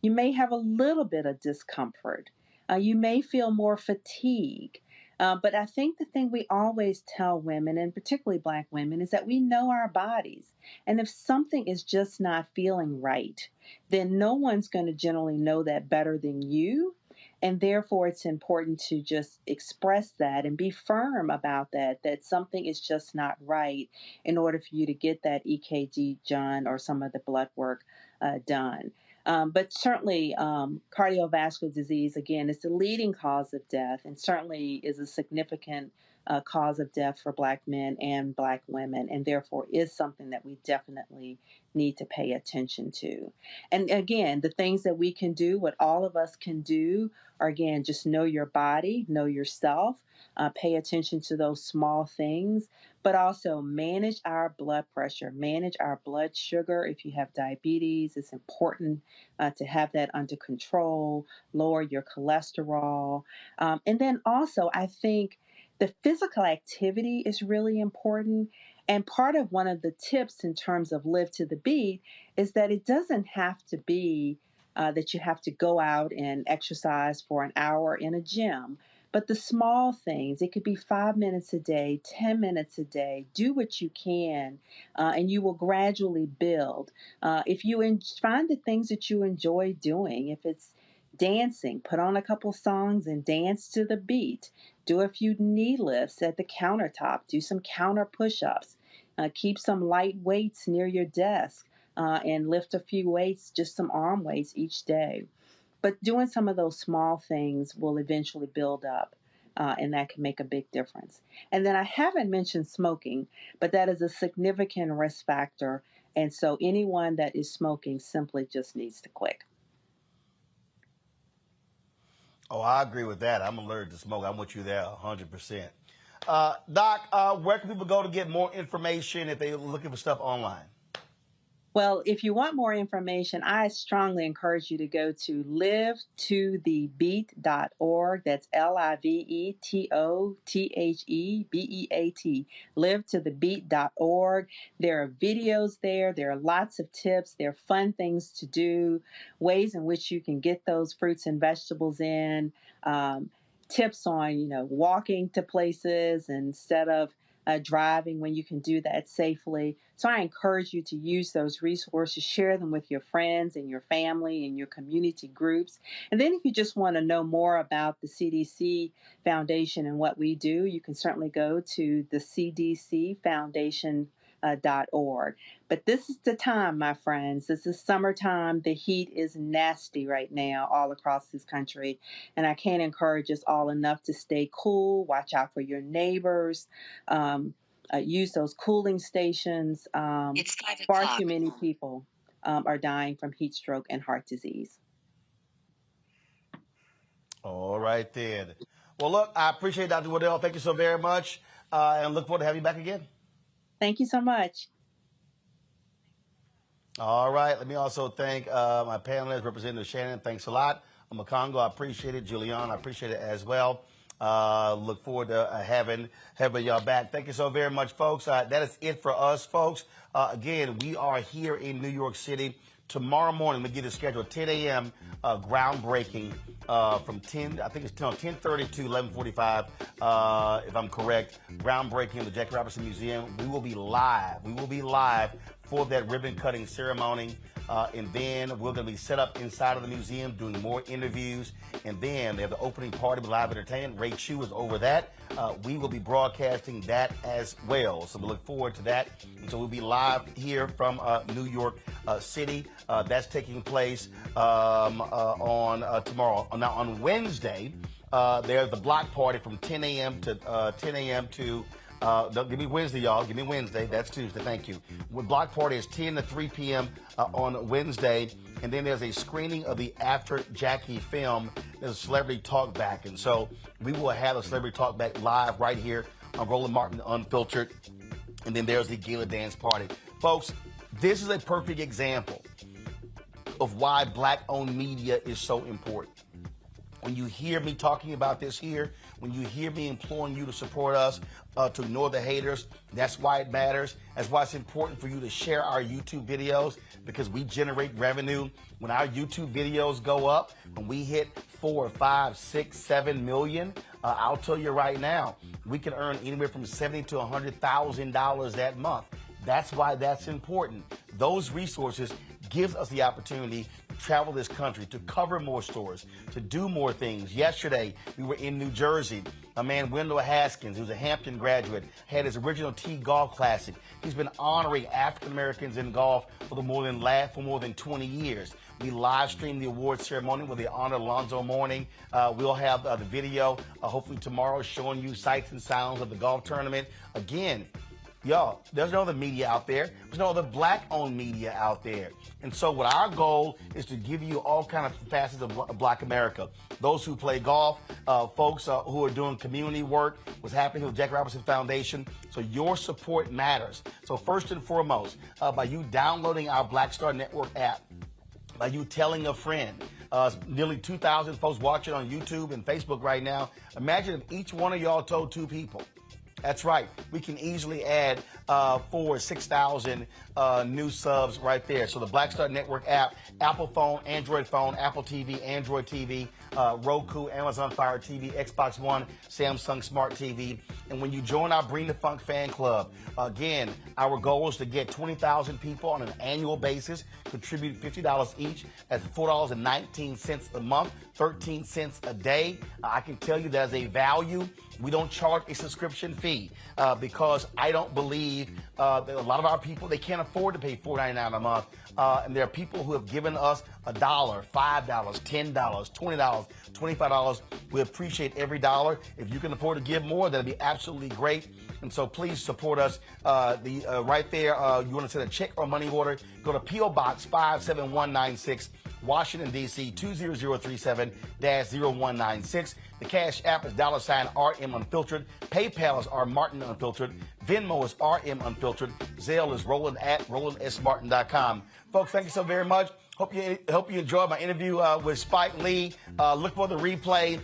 You may have a little bit of discomfort. You may feel more fatigue. But I think the thing we always tell women, and particularly Black women, is that we know our bodies. And if something is just not feeling right, then no one's going to generally know that better than you. And therefore, it's important to just express that and be firm about that something is just not right in order for you to get that EKG done or some of the blood work done. But certainly cardiovascular disease, again, is the leading cause of death and certainly is a significant cause of death for Black men and Black women, and therefore is something that we definitely need to pay attention to. And again, the things that we can do, what all of us can do, are again, just know your body, know yourself, pay attention to those small things, but also manage our blood pressure, manage our blood sugar. If you have diabetes, it's important to have that under control, lower your cholesterol. And then also, I think the physical activity is really important. And part of one of the tips in terms of live to the beat is that it doesn't have to be that you have to go out and exercise for an hour in a gym. But the small things, it could be 5 minutes a day, 10 minutes a day. Do what you can, and you will gradually build. If you find the things that you enjoy doing, if it's dancing, put on a couple songs and dance to the beat. Do a few knee lifts at the countertop. Do some counter push-ups. Keep some light weights near your desk and lift a few weights, just some arm weights each day. But doing some of those small things will eventually build up, and that can make a big difference. And then I haven't mentioned smoking, but that is a significant risk factor. And so anyone that is smoking simply just needs to quit. Oh, I agree with that. I'm allergic to smoke. I'm with you there 100%. Doc, where can people go to get more information if they're looking for stuff online? Well, if you want more information, I strongly encourage you to go to livetothebeat.org. That's LIVETOTHEBEAT, livetothebeat.org. There are videos there. There are lots of tips. There are fun things to do, ways in which you can get those fruits and vegetables in, tips on, walking to places instead of driving when you can do that safely. So I encourage you to use those resources, share them with your friends and your family and your community groups. And then if you just want to know more about the CDC Foundation and what we do, you can certainly go to the cdcfoundation.org. But this is the time, my friends. This is summertime. The heat is nasty right now all across this country. And I can't encourage us all enough to stay cool, watch out for your neighbors, use those cooling stations. Far too many people are dying from heat stroke and heart disease. All right, then. Well, look, I appreciate Dr. Waddell. Thank you so very much, and look forward to having you back again. Thank you so much. All right. Let me also thank my panelists, Representative Shannon. Thanks a lot. Makongo, I appreciate it. Julian, I appreciate it as well. Look forward to having y'all back. Thank you so very much, folks. That is it for us, folks. Again, we are here in New York City. Tomorrow morning, we get a schedule 10 a.m. Groundbreaking from 10:30 to 11:45, if I'm correct. Groundbreaking in the Jackie Robinson Museum. We will be live. for that ribbon cutting ceremony. And then we're going to be set up inside of the museum doing more interviews. And then they have the opening party with live entertainment. Ray Chu is over that. We will be broadcasting that as well. So we look forward to that. And so we'll be live here from New York City. That's taking place on tomorrow. Now on Wednesday, there's the block party from 10 a.m. to give me Wednesday, y'all. Give me Wednesday. That's Tuesday. Thank you. The block party is 10 to 3 p.m. On Wednesday. And then there's a screening of the After Jackie film. There's a celebrity talk back. And so we will have a celebrity talk back live right here on Roland Martin Unfiltered. And then there's the gala dance party. Folks, this is a perfect example of why black-owned media is so important. When you hear me talking about this here, when you hear me imploring you to support us, to ignore the haters, that's why it matters. That's why it's important for you to share our YouTube videos, because we generate revenue. When our YouTube videos go up, when we hit 4, 5, 6, 7 million, I'll tell you right now, we can earn anywhere from $70,000 to $100,000 that month. That's why that's important. Those resources gives us the opportunity to travel this country, to cover more stores, to do more things. Yesterday, we were in New Jersey. My man, Wendell Haskins, who's a Hampton graduate, had his original T Golf Classic. He's been honoring African Americans in golf for more than 20 years. We live streamed the awards ceremony where they honored Alonzo Mourning. We'll have the video, hopefully tomorrow, showing you sights and sounds of the golf tournament. Again, y'all, there's no other media out there. There's no other black-owned media out there. And so what our goal is to give you all kind of facets of Black America. Those who play golf, folks who are doing community work, what's happening with Jackie Robinson Foundation. So your support matters. So first and foremost, by you downloading our Black Star Network app, by you telling a friend, nearly 2,000 folks watching on YouTube and Facebook right now. Imagine if each one of y'all told 2 people. That's right. We can easily add 4,000 or 6,000 new subs right there. So the Black Star Network app, Apple phone, Android phone, Apple TV, Android TV, Roku, Amazon Fire TV, Xbox One, Samsung Smart TV. And when you join our Bring the Funk fan club, again, our goal is to get 20,000 people on an annual basis, contribute $50 each. That's $4.19 a month, 13 cents a day. I can tell you there's a value. We don't charge a subscription fee because I don't believe that a lot of our people, they can't afford to pay $4.99 a month. And there are people who have given us $1, $5, $10, $20, $25. We appreciate every dollar. If you can afford to give more, that'd be absolutely great. And so please support us. Right there, you want to send a check or money order, go to P.O. Box 57196, Washington, D.C. 20037-0196. The Cash App is $RM Unfiltered. PayPal is R Martin Unfiltered. Venmo is RM Unfiltered. Zelle is Roland at RolandSMartin.com. Folks, thank you so very much. Hope you enjoyed my interview with Spike Lee. Look for the replay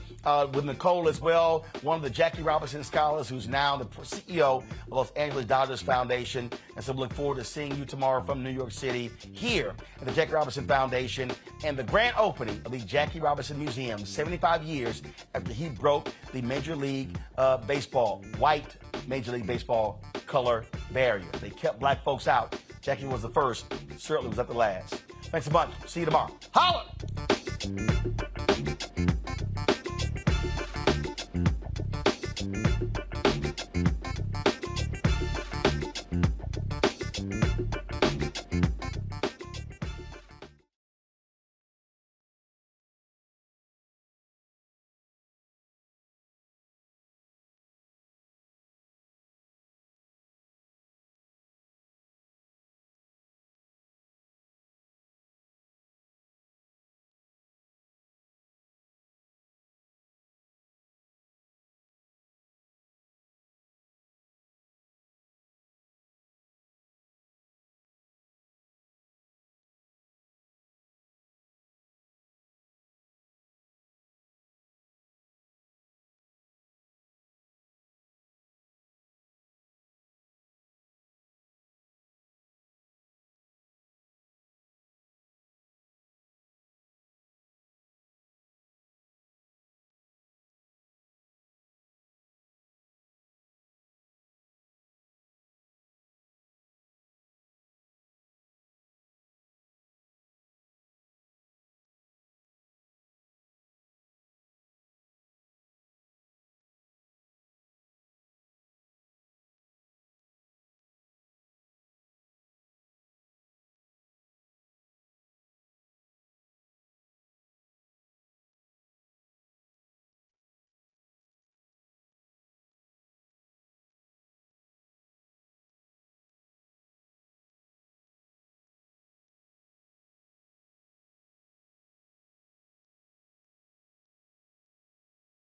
with Nicole as well, one of the Jackie Robinson scholars who's now the CEO of Los Angeles Dodgers Foundation. And so we look forward to seeing you tomorrow from New York City here at the Jackie Robinson Foundation and the grand opening of the Jackie Robinson Museum 75 years after he broke the Major League Baseball, white Major League Baseball color barrier. They kept black folks out. Jackie was the first, certainly was not the last. Thanks a bunch. See you tomorrow. Holla!